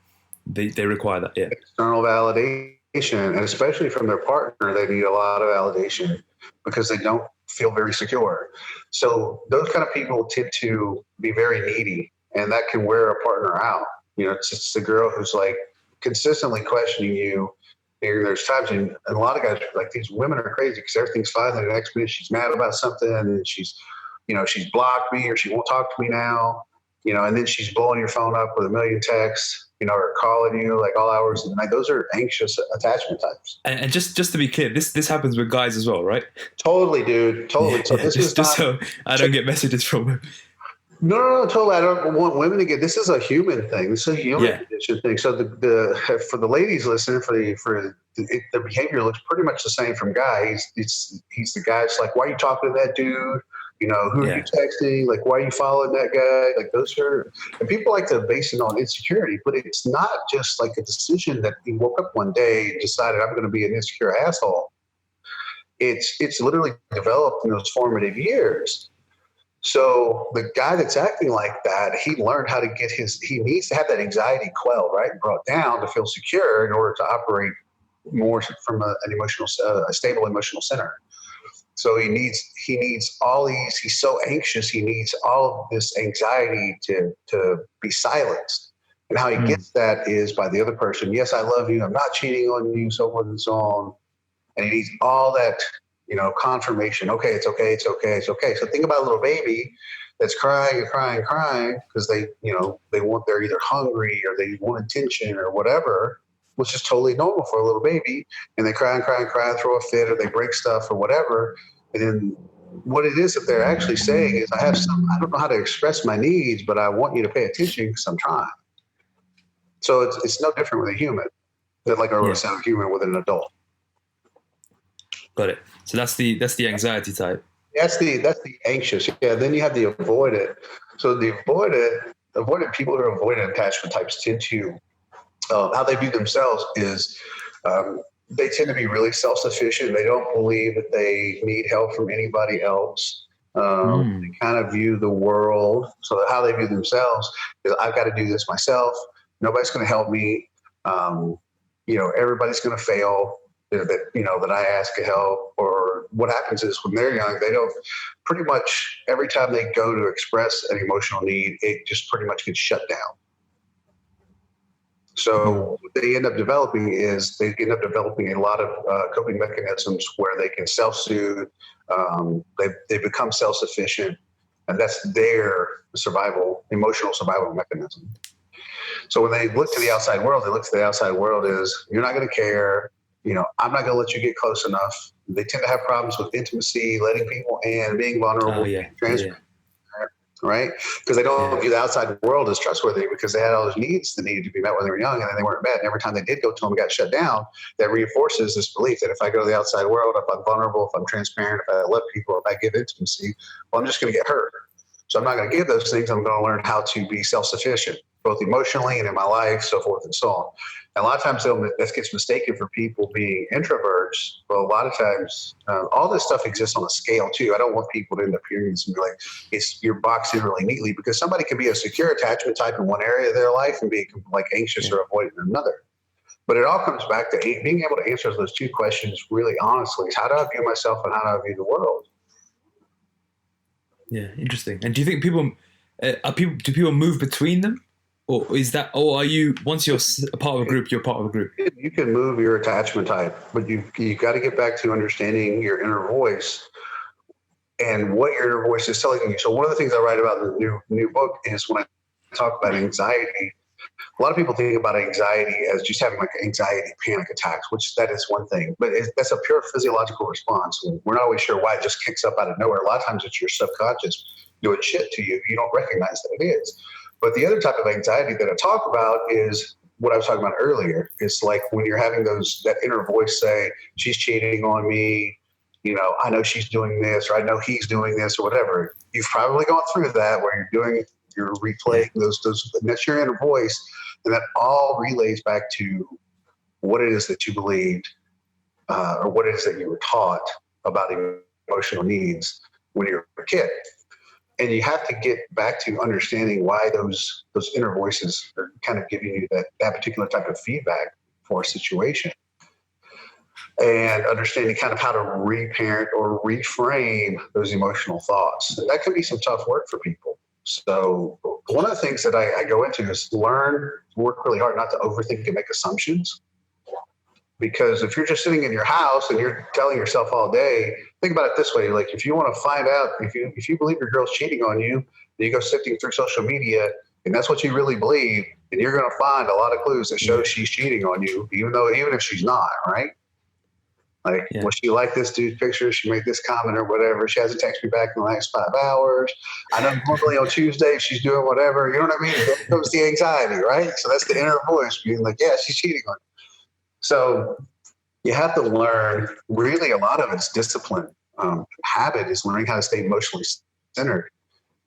They require that, yeah. External validation, and especially from their partner, they need a lot of validation because they don't feel very secure. So those kind of people tend to be very needy, and that can wear a partner out. It's the girl who's like consistently questioning you. And there's times, and a lot of guys are like, these women are crazy because everything's fine. And the next minute she's mad about something, and she's blocked me, or she won't talk to me now. And then she's blowing your phone up with a million texts, or calling you like all hours of the night. Those are anxious attachment types. And just to be clear, this happens with guys as well, right? Totally, dude. Totally. So this is just so I don't get messages from them. No, totally. I don't want women to get. This is a human thing. This is a human condition thing. So for the ladies listening, the behavior looks pretty much the same from guys. He's the guy. It's like, why are you talking to that dude? Who are you texting? Like, why are you following that guy? Like, those are, and people like to base it on insecurity, but it's not just like a decision that he woke up one day and decided I'm going to be an insecure asshole. It's literally developed in those formative years. So the guy that's acting like that, he learned how to he needs to have that anxiety quelled, right? And brought down to feel secure in order to operate more from a stable emotional center. So he needs all these, he's so anxious, he needs all of this anxiety to be silenced. And how he gets that is by the other person. Yes, I love you. I'm not cheating on you, so forth and so on. And he needs all that, confirmation. Okay, it's okay, it's okay, it's okay. So think about a little baby that's crying and crying and crying because they're either hungry or they want attention or whatever, which is totally normal for a little baby. And they cry and cry and cry and throw a fit, or they break stuff or whatever. And then what it is that they're actually saying is, I don't know how to express my needs, but I want you to pay attention because I'm trying. So it's no different with a human than like a human with an adult. Got it. So that's the anxiety type. That's the anxious. Yeah. Then you have the avoidant. So the avoidant people who are avoidant attachment types tend to, how they view themselves is, they tend to be really self-sufficient. They don't believe that they need help from anybody else. They kind of view the world. So how they view themselves is, I've got to do this myself. Nobody's going to help me. Everybody's going to fail that I ask for help. Or what happens is when they're young, they don't, pretty much every time they go to express an emotional need, it just pretty much gets shut down. So what they end up developing a lot of coping mechanisms where they can self-soothe. They become self-sufficient, and that's their emotional survival mechanism. So when they look to the outside world, is, you're not going to care. I'm not going to let you get close enough. They tend to have problems with intimacy, letting people in, being vulnerable, transparent. Right? Because they don't view the outside world as trustworthy, because they had all those needs that needed to be met when they were young, and then they weren't met. And every time they did go to them and got shut down, that reinforces this belief that if I go to the outside world, if I'm vulnerable, if I'm transparent, if I love people, if I give intimacy, well, I'm just going to get hurt. So I'm not going to give those things. I'm going to learn how to be self-sufficient, both emotionally and in my life, so forth and so on. And a lot of times that gets mistaken for people being introverts. But a lot of times, all this stuff exists on a scale too. I don't want people to end up hearing this and be like, you're boxed in really neatly, because somebody can be a secure attachment type in one area of their life and be like anxious or avoidant in another. But it all comes back to being able to answer those two questions really honestly. Is, how do I view myself and how do I view the world? Yeah, interesting. And do you think do people move between them? Or are you, once you're a part of a group, you're part of a group? You can move your attachment type, but you got to get back to understanding your inner voice and what your inner voice is telling you. So one of the things I write about in the new book is, when I talk about anxiety, a lot of people think about anxiety as just having like anxiety panic attacks, which that is one thing, but that's a pure physiological response. We're not always sure why it just kicks up out of nowhere. A lot of times it's your subconscious doing shit to you. You don't recognize that it is. But the other type of anxiety that I talk about is what I was talking about earlier. It's like when you're having that inner voice say, she's cheating on me, I know she's doing this, or I know he's doing this, or whatever. You've probably gone through that, where you're replaying those, and that's your inner voice. And that all relays back to what it is that you believed, or what it is that you were taught about emotional needs when you were a kid. And you have to get back to understanding why those inner voices are kind of giving you that particular type of feedback for a situation, and understanding kind of how to reparent or reframe those emotional thoughts. And that can be some tough work for people. So one of the things that I go into is work really hard not to overthink and make assumptions. Because if you're just sitting in your house and you're telling yourself all day, think about it this way. Like, if you want to find out, if you believe your girl's cheating on you, then you go sifting through social media, and that's what you really believe, and you're going to find a lot of clues that show she's cheating on you, even if she's not, right? Like, well, she liked this dude's picture, she made this comment or whatever, she hasn't texted me back in the last 5 hours. I know normally on Tuesday she's doing whatever, you know what I mean? There comes the anxiety, right? So that's the inner voice being like, yeah, she's cheating on you. So you have to learn, really, a lot of it's discipline. Habit is learning how to stay emotionally centered,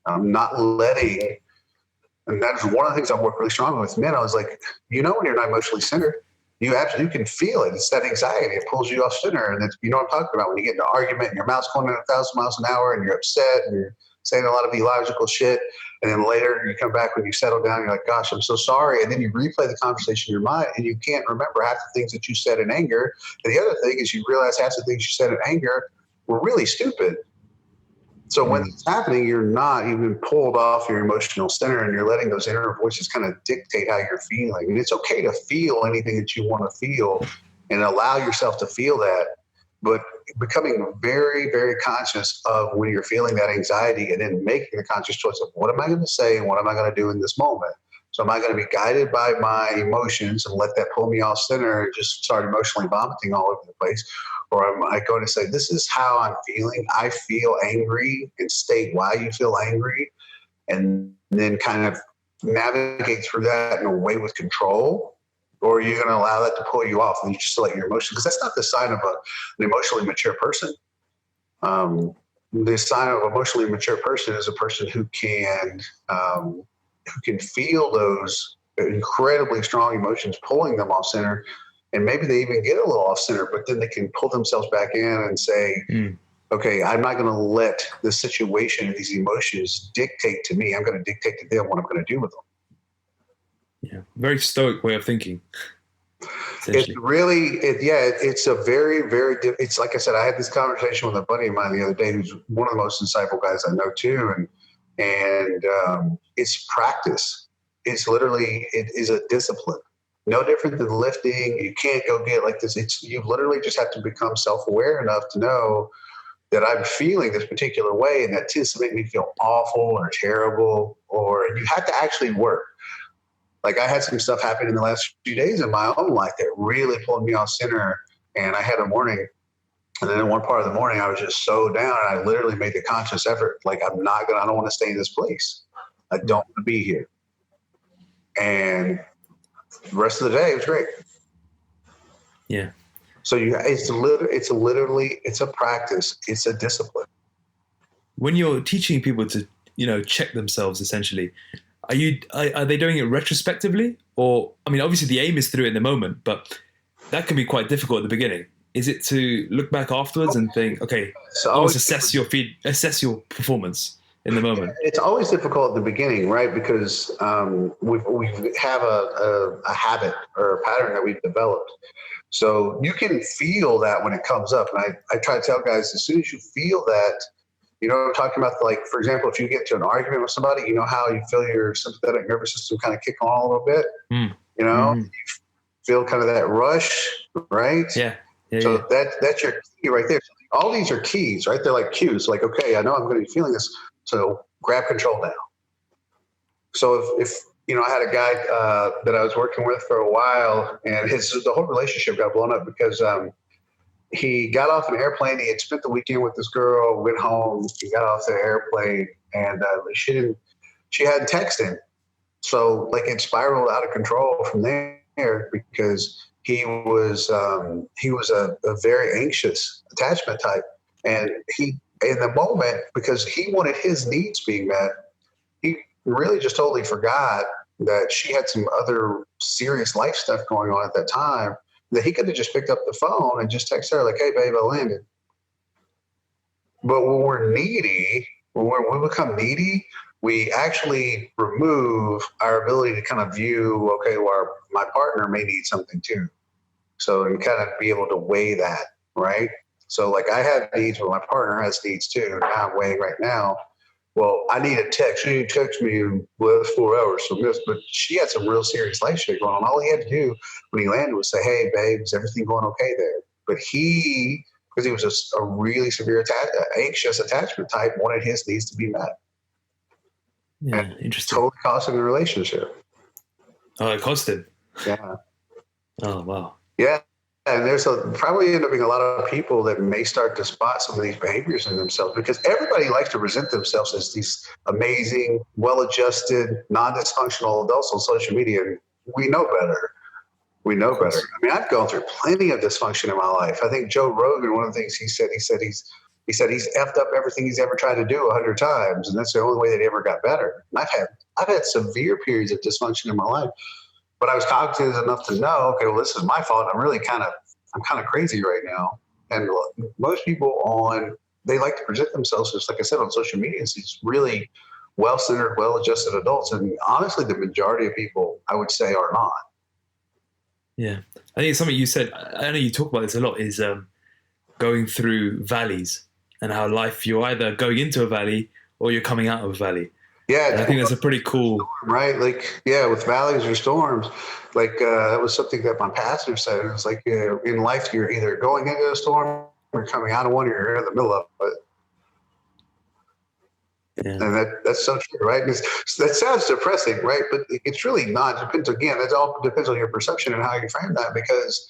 not letting, and that's one of the things I work really strongly with men. I was like, when you're not emotionally centered, you can feel it. It's that anxiety. It pulls you off center. And it's, what I'm talking about, when you get in an argument and your mouth's going at 1,000 miles an hour and you're upset and you're saying a lot of illogical shit. And then later you come back when you settle down, you're like, gosh, I'm so sorry. And then you replay the conversation in your mind and you can't remember half the things that you said in anger. And the other thing is, you realize half the things you said in anger were really stupid. So when it's happening, you're not even pulled off your emotional center, and you're letting those inner voices kind of dictate how you're feeling. And it's okay to feel anything that you want to feel and allow yourself to feel that. But becoming very, very conscious of when you're feeling that anxiety, and then making the conscious choice of, what am I going to say and what am I going to do in this moment? So am I going to be guided by my emotions and let that pull me off center and just start emotionally vomiting all over the place? Or am I going to say, this is how I'm feeling. I feel angry, and state why you feel angry, and then kind of navigate through that in a way with control? Or are you going to allow that to pull you off and you just let your emotions? Because that's not the sign of an emotionally mature person. the sign of an emotionally mature person is a person who can feel those incredibly strong emotions pulling them off center, and maybe they even get a little off center, but then they can pull themselves back in and say, okay, I'm not going to let the situation and these emotions dictate to me. I'm going to dictate to them what I'm going to do with them. Yeah, very stoic way of thinking. It's really, it's a very, very, it's like I said, I had this conversation with a buddy of mine the other day who's one of the most insightful guys I know too. And it's practice. It's literally, it is a discipline. No different than lifting. You can't go get like this. You literally just have to become self-aware enough to know that I'm feeling this particular way, and that tends to make me feel awful or terrible, or you have to actually work. Like I had some stuff happen in the last few days in my own life that really pulled me off center. And I had a morning, and then in one part of the morning, I was just so down. And I literally made the conscious effort. Like I don't want to stay in this place. I don't want to be here. And the rest of the day, it was great. Yeah. So it's a practice. It's a discipline. When you're teaching people to, check themselves essentially, are they doing it retrospectively? Or, I mean, obviously the aim is to do it in the moment, but that can be quite difficult at the beginning. Is it to look back afterwards and think, okay, always assess your performance in the moment? It's always difficult at the beginning, right? Because we have a habit or a pattern that we've developed. So you can feel that when it comes up. And I try to tell guys, as soon as you feel that, I'm talking about, like, for example, if you get to an argument with somebody, you know how you feel your sympathetic nervous system kind of kick on a little bit, you feel kind of that rush, right? Yeah. So that's your key right there. All these are keys, right? They're like cues. Like, okay, I know I'm going to be feeling this, so grab control now. So if I had a guy that I was working with for a while, and the whole relationship got blown up because he got off an airplane. He had spent the weekend with this girl, went home. He got off the airplane, and she hadn't texted him. So like it spiraled out of control from there because he was a very anxious attachment type, and he in the moment, because he wanted his needs being met, he really just totally forgot that she had some other serious life stuff going on at that time, that he could have just picked up the phone and just texted her like, hey, babe, I landed. But when we're needy, when we become needy, we actually remove our ability to kind of view, okay, well, my partner may need something too. So and kind of be able to weigh that, right? So like I have needs, but my partner has needs too. Now I'm weighing right now. Well, I need a text. She didn't text me in the last 4 hours. But she had some real serious life shit going on. All he had to do when he landed was say, hey, babe, is everything going okay there? But because he was a really severe anxious attachment type, wanted his needs to be met. Yeah, and interesting. Totally costing the relationship. Oh, it cost him? Yeah. Oh, wow. Yeah. And there's probably end up being a lot of people that may start to spot some of these behaviors in themselves, because everybody likes to present themselves as these amazing, well-adjusted, non-dysfunctional adults on social media. And we know better. We know better. I mean, I've gone through plenty of dysfunction in my life. I think Joe Rogan, one of the things he said he's effed up everything he's ever tried to do 100 times, and that's the only way that he ever got better. And I've had severe periods of dysfunction in my life. But I was cognizant enough to know, okay, well, this is my fault. I'm kind of crazy right now. And most people they like to present themselves, just like I said, on social media, as these really well-centered, well-adjusted adults. And honestly, the majority of people, I would say, are not. Yeah. I think it's something you said, I know you talk about this a lot, is going through valleys, and how you're either going into a valley or you're coming out of a valley. Yeah, and I think that's a pretty cool, right? Like, yeah, with valleys or storms, like that was something that my pastor said. It was like in life, you're either going into a storm or coming out of one, or you're in the middle of it. Yeah. And that's so true, right? That sounds depressing, right? But it's really not. It all depends on your perception and how you frame that, because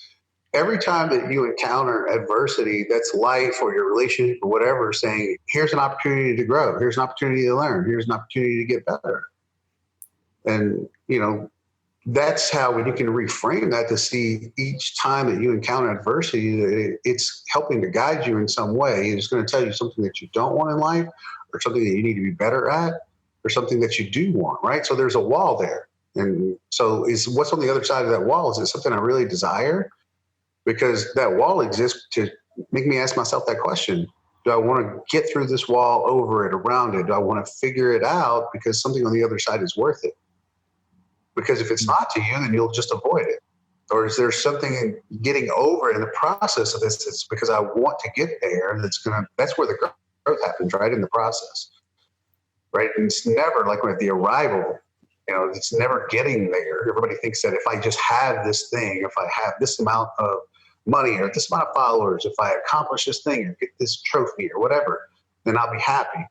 every time that you encounter adversity, that's life or your relationship or whatever, saying, here's an opportunity to grow. Here's an opportunity to learn. Here's an opportunity to get better. And, that's how, when you can reframe that to see each time that you encounter adversity, it's helping to guide you in some way. It's going to tell you something that you don't want in life, or something that you need to be better at, or something that you do want, right? So there's a wall there. And so is what's on the other side of that wall? Is it something I really desire? Because that wall exists to make me ask myself that question. Do I want to get through this wall, over it, around it? Do I want to figure it out because something on the other side is worth it? Because if it's not to you, then you'll just avoid it. Or is there something in getting over it in the process of this? It's because I want to get there. That's where the growth happens, right? In the process, right? And it's never like with the arrival, it's never getting there. Everybody thinks that if I just have this thing, if I have this amount of money or this amount of followers, if I accomplish this thing or get this trophy or whatever, then I'll be happy.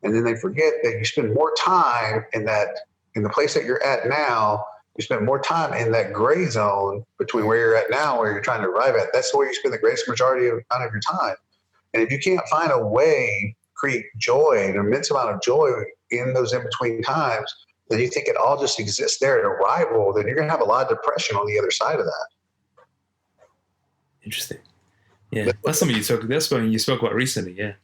And then they forget that you spend more time in the place that you're at now. You spend more time in that gray zone between where you're at now and where you're trying to arrive at. That's where you spend the greatest majority of your time. And if you can't find a way, create joy, an immense amount of joy in those in-between times, then you think it all just exists there at arrival, then you're going to have a lot of depression on the other side of that. Interesting. Yeah, that's something you spoke about recently. Yeah.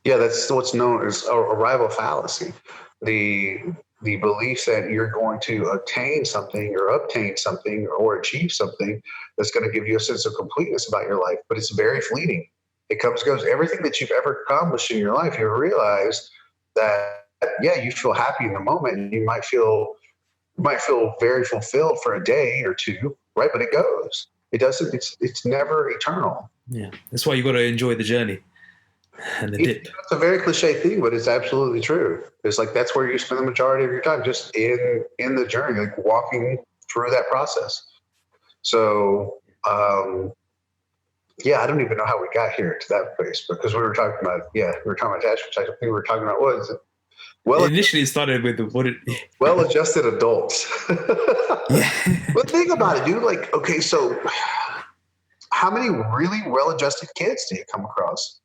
Yeah, that's what's known as arrival fallacy. The belief that you're going to obtain something or achieve something that's going to give you a sense of completeness about your life, but it's very fleeting. It comes and goes. Everything that you've ever accomplished in your life, you realize that, yeah, you feel happy in the moment, and you might feel very fulfilled for a day or two, right? But it goes. It doesn't. It's never eternal. Yeah, that's why you got to enjoy the journey and the dip. It's a very cliche thing, but it's absolutely true. It's like that's where you spend the majority of your time, just in the journey, like walking through that process. So, yeah, I don't even know how we got here to that place, because we were talking about attachment type. I think we were talking about, what is it? Initially it started with well-adjusted adults. Yeah. But think about it, dude. Like, okay, so how many really well-adjusted kids do you come across?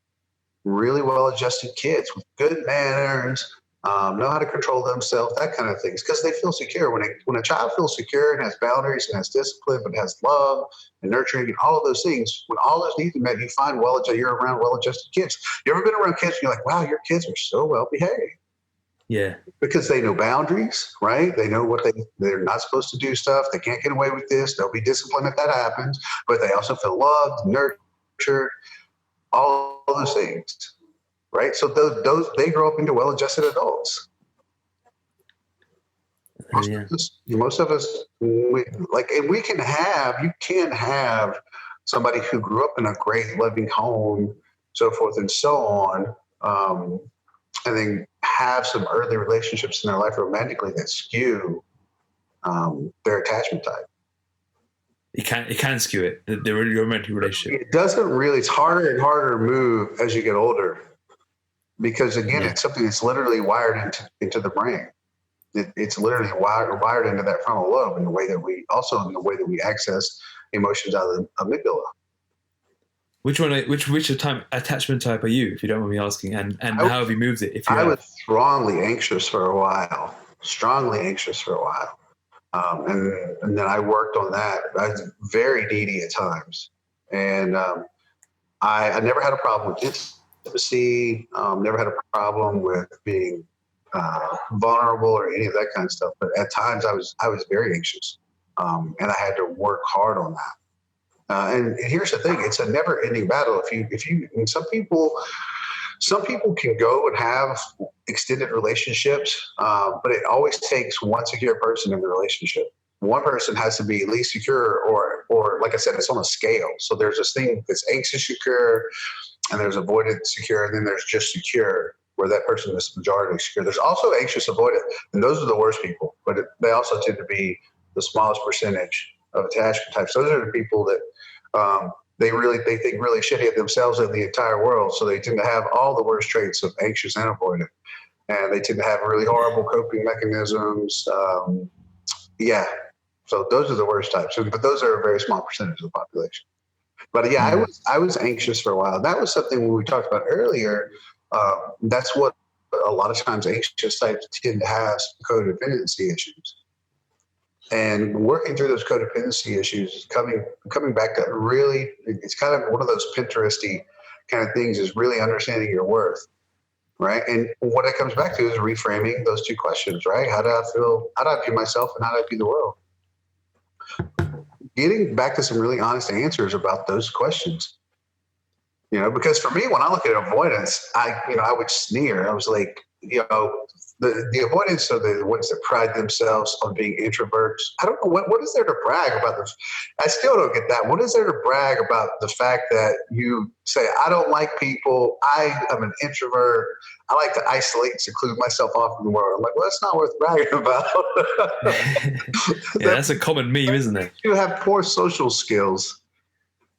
Really well-adjusted kids with good manners, know how to control themselves, that kind of things, because they feel secure. When a child feels secure and has boundaries and has discipline, but has love and nurturing and all of those things, when all those needs are met, you find you're around well-adjusted kids. You ever been around kids and you're like, wow, your kids are so well-behaved? Yeah. Because they know boundaries, right? They know they're not supposed to do stuff. They can't get away with this. They'll be disciplined if that happens, but they also feel loved, nurtured, all those things, right? So those they grow up into well-adjusted adults. Most of us, you can have somebody who grew up in a great, loving home, so forth and so on, and then have some early relationships in their life romantically that skew their attachment type. It can skew it, the romantic relationship. It doesn't really. It's harder and harder to move as you get older, because again, it's something that's literally wired into the brain. It's literally wired into that frontal lobe in the way that we access emotions out of the amygdala. Which attachment type are you, if you don't mind me asking, and how have you moved it? I was strongly anxious for a while, and then I worked on that. I was very needy at times, and I never had a problem with intimacy, never had a problem with being vulnerable or any of that kind of stuff. But at times I was very anxious, and I had to work hard on that. And here's the thing: it's a never-ending battle. And some people can go and have extended relationships, but it always takes one secure person in the relationship. One person has to be at least secure, or like I said, it's on a scale. So there's this thing that's anxious secure, and there's avoidant secure, and then there's just secure, where that person is majority secure. There's also anxious avoidant, and those are the worst people, but they also tend to be the smallest percentage of attachment types. Those are the people that they think really shitty of themselves and the entire world. So they tend to have all the worst traits of anxious and avoidant. And they tend to have really horrible coping mechanisms. So those are the worst types. But those are a very small percentage of the population. But yeah, I was anxious for a while. That was something when we talked about earlier. That's what a lot of times anxious types tend to have, codependency issues. And working through those codependency issues, coming back to really, it's kind of one of those Pinteresty kind of things, is really understanding your worth, right? And what it comes back to is reframing those two questions, right? How do I feel? How do I view myself, and how do I view the world? Getting back to some really honest answers about those questions. Because for me, when I look at avoidance, I would sneer. I was like, the avoidance are the ones that pride themselves on being introverts. I don't know what is there to brag about this. I still don't get that. What is there to brag about the fact that you say, I don't like people. I am an introvert. I like to isolate and seclude myself off from the world. I'm like, well, that's not worth bragging about. That's a common meme, isn't it? You have poor social skills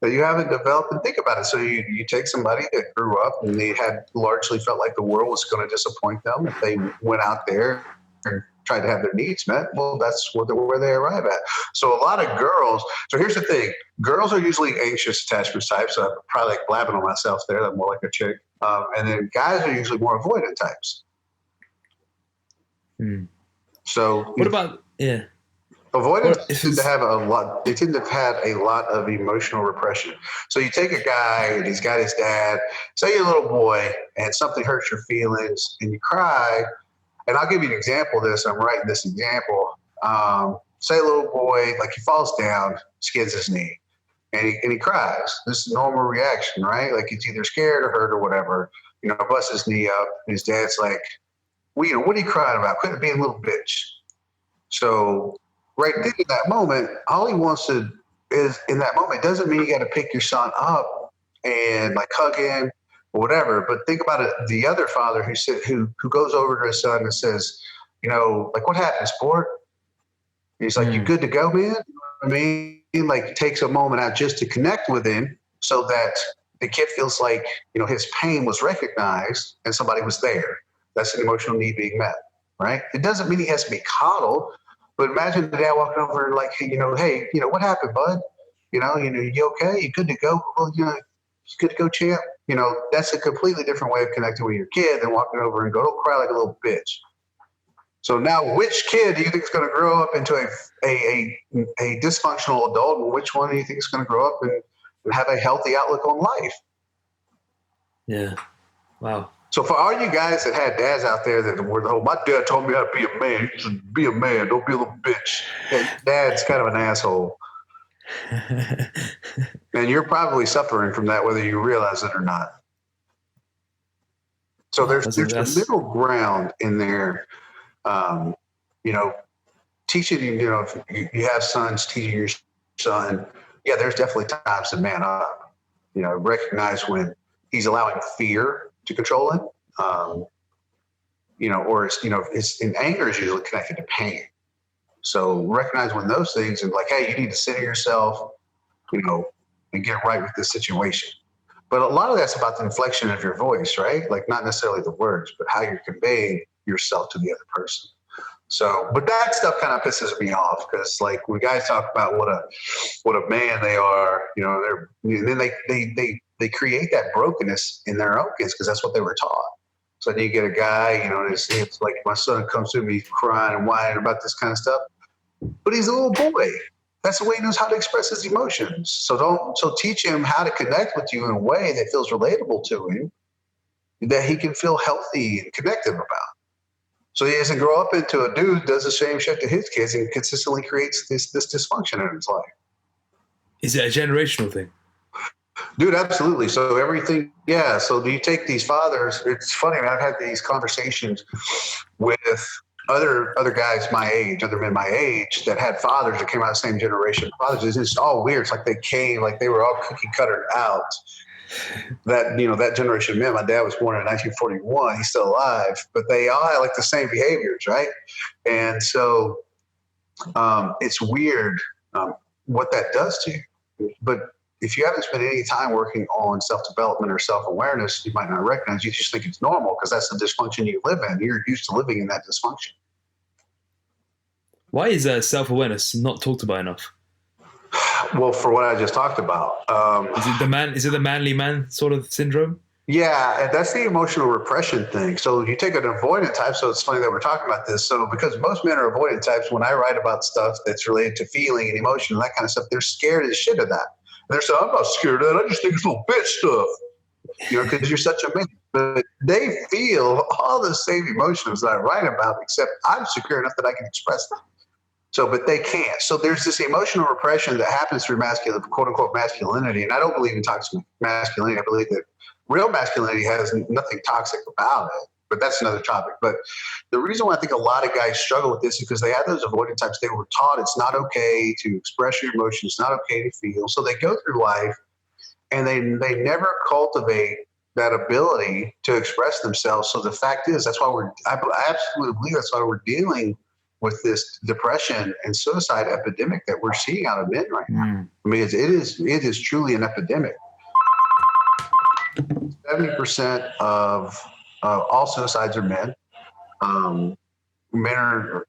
that you haven't developed. And think about it. So you take somebody that grew up and they had largely felt like the world was going to disappoint them if they went out there and tried to have their needs met. Well, that's where they arrive at. So a lot of girls. So here's the thing: girls are usually anxious attachment types. So I'm probably like blabbing on myself there. I'm more like a chick. And then guys are usually more avoidant types. So what about avoidance tend to have a lot. They tend to have had a lot of emotional repression. So you take a guy and he's got his dad. Say you're a little boy and something hurts your feelings and you cry. And I'll give you an example of this. I'm writing this example. Say a little boy, like he falls down, skids his knee, and he cries. This is a normal reaction, right? Like he's either scared or hurt or whatever. Busts his knee up. And his dad's like, well, what are you crying about? Quit being a little bitch. So right then in that moment, all he wants to is in that moment doesn't mean you got to pick your son up and like hug him or whatever. But think about it. The other father who goes over to his son and says, like, what happened, sport? And he's like, you good to go, man? You know what I mean? Like takes a moment out just to connect with him so that the kid feels like, his pain was recognized and somebody was there. That's an emotional need being met, right? It doesn't mean he has to be coddled. But imagine the dad walking over and like, hey, what happened, bud? You okay? You good to go? Well, you good to go, champ? That's a completely different way of connecting with your kid than walking over and go, don't cry like a little bitch. So now which kid do you think is going to grow up into a dysfunctional adult, and which one do you think is going to grow up and have a healthy outlook on life? Yeah. Wow. So for all you guys that had dads out there that were, my dad told me how to be a man. You should be a man. Don't be a little bitch. And dad's kind of an asshole. And you're probably suffering from that, whether you realize it or not. So there's a middle ground in there. Teaching, if you have sons, teaching your son, there's definitely times to man up. Recognize when he's allowing fear to control him, or it's in anger is usually connected to pain. So recognize when those things and like, hey, you need to center yourself, and get right with this situation. But a lot of that's about the inflection of your voice, right? Like not necessarily the words, but how you're conveying yourself to the other person. So, but that stuff kind of pisses me off because, like, when guys talk about what a man they are, and then they create that brokenness in their own kids because that's what they were taught. So then you get a guy, and it's like my son comes to me crying and whining about this kind of stuff, but he's a little boy. That's the way he knows how to express his emotions. So teach him how to connect with you in a way that feels relatable to him, that he can feel healthy and connective about. So he doesn't grow up into a dude who does the same shit to his kids and consistently creates this dysfunction in his life. Is it a generational thing? Dude, absolutely. So everything, yeah. So you take these fathers. It's funny, man. I've had these conversations with other guys my age, other men my age that had fathers that came out of the same generation. Fathers, it's just all weird. It's like they were all cookie cutter out. That generation of men. My dad was born in 1941. He's still alive, but they all had like the same behaviors, right? And so it's weird what that does to you. But if you haven't spent any time working on self-development or self-awareness, you might not recognize. You just think it's normal because that's the dysfunction you live in. You're used to living in that dysfunction. Why is self-awareness not talked about enough? Well, for what I just talked about, is it the manly man sort of syndrome? Yeah, and that's the emotional repression thing. So you take an avoidant type. So it's funny that we're talking about this. So because most men are avoidant types, when I write about stuff that's related to feeling and emotion and that kind of stuff, they're scared as shit of that. And they're saying, I'm not scared of that. I just think it's little bitch stuff, because you're such a man. But they feel all the same emotions that I write about, except I'm secure enough that I can express them. So, but they can't. So there's this emotional repression that happens through masculine, quote unquote, masculinity. And I don't believe in toxic masculinity. I believe that real masculinity has nothing toxic about it, but that's another topic. But the reason why I think a lot of guys struggle with this is because they have those avoidant types. They were taught it's not okay to express your emotions, it's not okay to feel. So they go through life and they never cultivate that ability to express themselves. So the fact is, that's why I absolutely believe that's why we're dealing with this depression and suicide epidemic that we're seeing out of men right now. I mean, it is truly an epidemic. 70% of all suicides are men. Men are,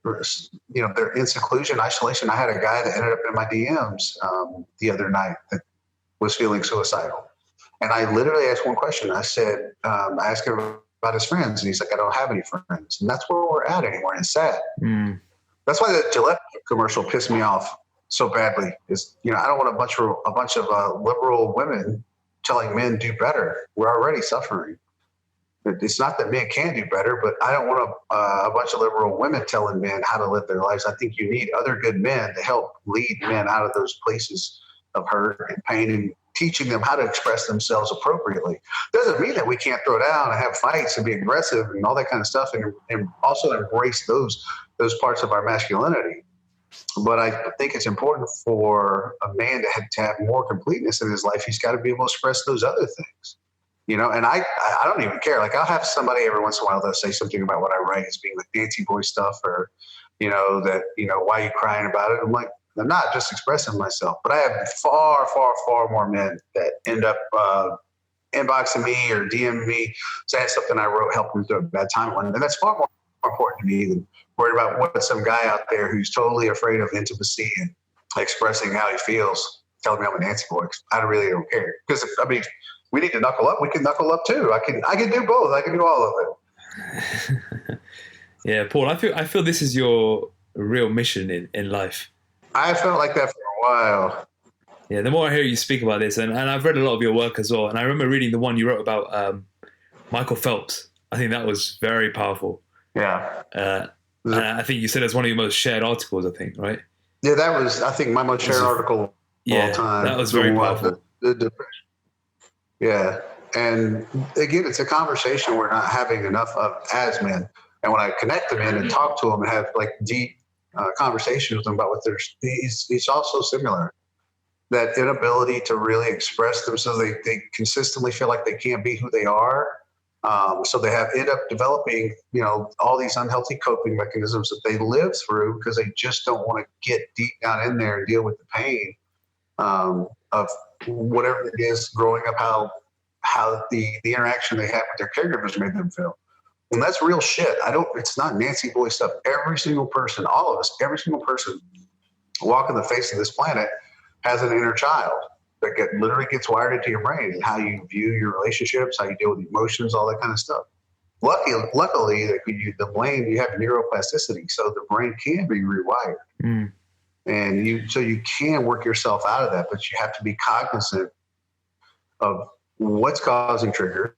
they're in seclusion, isolation. I had a guy that ended up in my DMs the other night that was feeling suicidal. And I literally asked one question. I said, I asked him about his friends, and he's like, I don't have any friends. And that's where we're at anymore. And it's sad. That's why the Gillette commercial pissed me off so badly. Is I don't want a bunch of liberal women telling men do better. We're already suffering. It's not that men can't do better, but I don't want a bunch of liberal women telling men how to live their lives. I think you need other good men to help lead men out of those places of hurt and pain and teaching them how to express themselves appropriately. Doesn't mean that we can't throw down and have fights and be aggressive and all that kind of stuff, and also embrace those parts of our masculinity. But I think it's important for a man to have more completeness in his life. He's got to be able to express those other things, and I don't even care. Like, I'll have somebody every once in a while that'll say something about what I write as being like Nancy boy stuff, or, why are you crying about it? I'm like, I'm not just expressing myself, but I have far, far, far more men that end up inboxing me or DMing me saying something I wrote helped them through a bad time. And that's far more important to me than worried about what some guy out there who's totally afraid of intimacy and expressing how he feels telling me I'm a Nancy boy. I really don't care. Because we need to knuckle up. We can knuckle up too. I can do both. I can do all of it. Yeah, Paul, I feel this is your real mission in life. I felt like that for a while. Yeah, the more I hear you speak about this, and I've read a lot of your work as well, and I remember reading the one you wrote about Michael Phelps. I think that was very powerful. Yeah. And I think you said it's one of your most shared articles, I think, right? Yeah, that was, I think, my most shared article of all time. That was very powerful. The depression. Yeah. And again, it's a conversation we're not having enough of as men. And when I connect them in and talk to them and have like deep conversations with them about what it's also similar. That inability to really express themselves, they consistently feel like they can't be who they are. So they end up developing, all these unhealthy coping mechanisms that they live through because they just don't want to get deep down in there and deal with the pain of whatever it is growing up, how the interaction they have with their caregivers made them feel. And that's real shit. It's not Nancy boy stuff. Every single person, all of us, every single person walking the face of this planet has an inner child that literally gets wired into your brain and how you view your relationships, how you deal with emotions, all that kind of stuff. Luckily, the brain, you have neuroplasticity, so the brain can be rewired. And you can work yourself out of that, but you have to be cognizant of what's causing triggers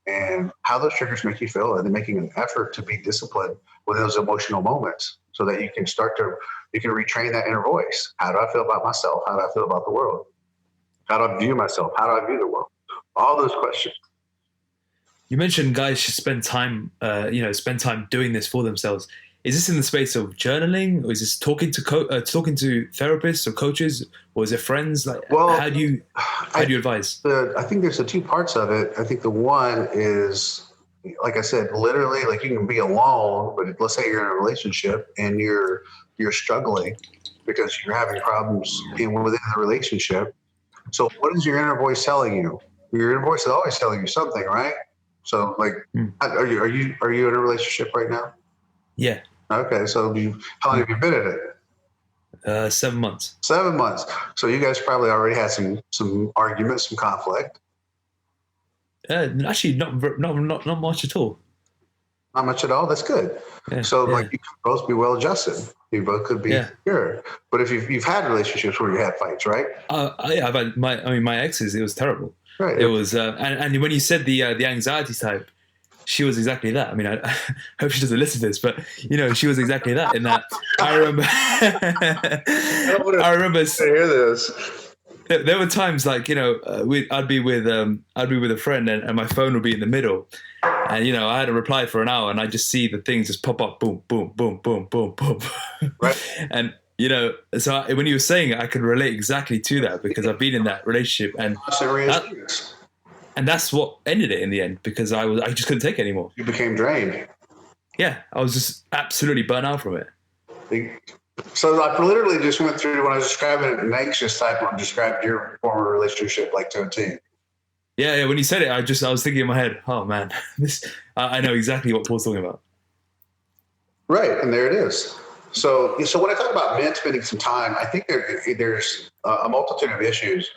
and how those triggers make you feel, and then making an effort to be disciplined with those emotional moments so that you can retrain that inner voice. How do I feel about myself? How do I feel about the world? How do I view myself? How do I view the world? All those questions. You mentioned guys should spend time doing this for themselves. Is this in the space of journaling, or is this talking to therapists or coaches, or is it friends? How do you advise? I think there's the two parts of it. I think the one is, like I said, literally, like, you can be alone, but let's say you're in a relationship and you're struggling because you're having problems within the relationship. So what is your inner voice telling you? Your inner voice is always telling you something, right? So, like, are you in a relationship right now? Yeah. Okay, so how long have you been in it? 7 months. 7 months. So you guys probably already had some arguments, some conflict. Actually, not much at all. Not much at all. That's good. Yeah, So yeah, like you can both be well adjusted. You both could be yeah. secure. But if you've had relationships where you had fights, right? I've had my exes. It was terrible. Right. It was, and when you said the anxiety type, she was exactly that. I mean, I hope she doesn't listen to this, but she was exactly that. In that, I remember, I remember To hear this. there were times like I'd be with a friend and my phone would be in the middle, and I had to reply for an hour and I just see the things just pop up, boom, boom, boom, boom, boom, boom, Right. and so when you were saying it, I could relate exactly to that because I've been in that relationship and that's what ended it in the end because I just couldn't take it anymore. You became drained. Yeah, I was just absolutely burnt out from it. So I literally just went through when I was describing an anxious type. I described your former relationship like to a T. Yeah. When you said it, I was thinking in my head, oh man, I know exactly what Paul's talking about. Right, and there it is. So when I talk about men spending some time, I think there's a multitude of issues.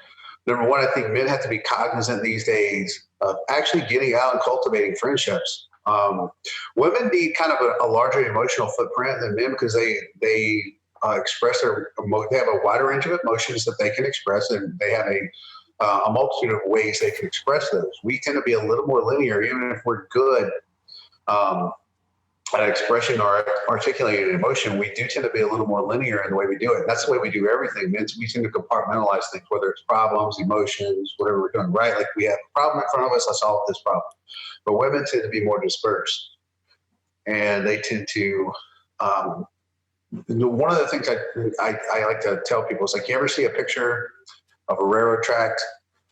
Number one, I think men have to be cognizant these days of actually getting out and cultivating friendships. Women need kind of a larger emotional footprint than men because they express they have a wider range of emotions that they can express, and they have a multitude of ways they can express those. We tend to be a little more linear, even if we're good at expression or articulating an emotion. We do tend to be a little more linear in the way we do it. And that's the way we do everything. We tend to compartmentalize things, whether it's problems, emotions, whatever we're doing, right? Like we have a problem in front of us, let's solve this problem. But women tend to be more dispersed. And they tend to, one of the things I like to tell people is like, you ever see a picture of a railroad track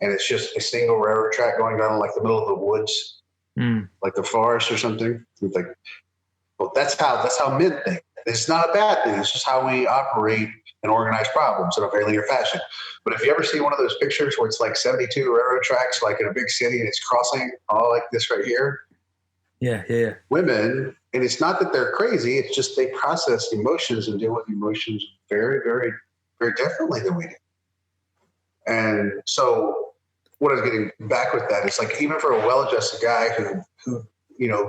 and it's just a single railroad track going down like the middle of the woods, like the forest or something? It's like, well, that's how men think. It's not a bad thing. It's just how we operate and organize problems in a very linear fashion. But if you ever see one of those pictures where it's like 72 railroad tracks, like in a big city, and it's crossing all like this right here. Yeah. Women, and it's not that they're crazy. It's just they process emotions and deal with emotions very, very, very differently than we do. And so what I was getting back with that is like, even for a well-adjusted guy who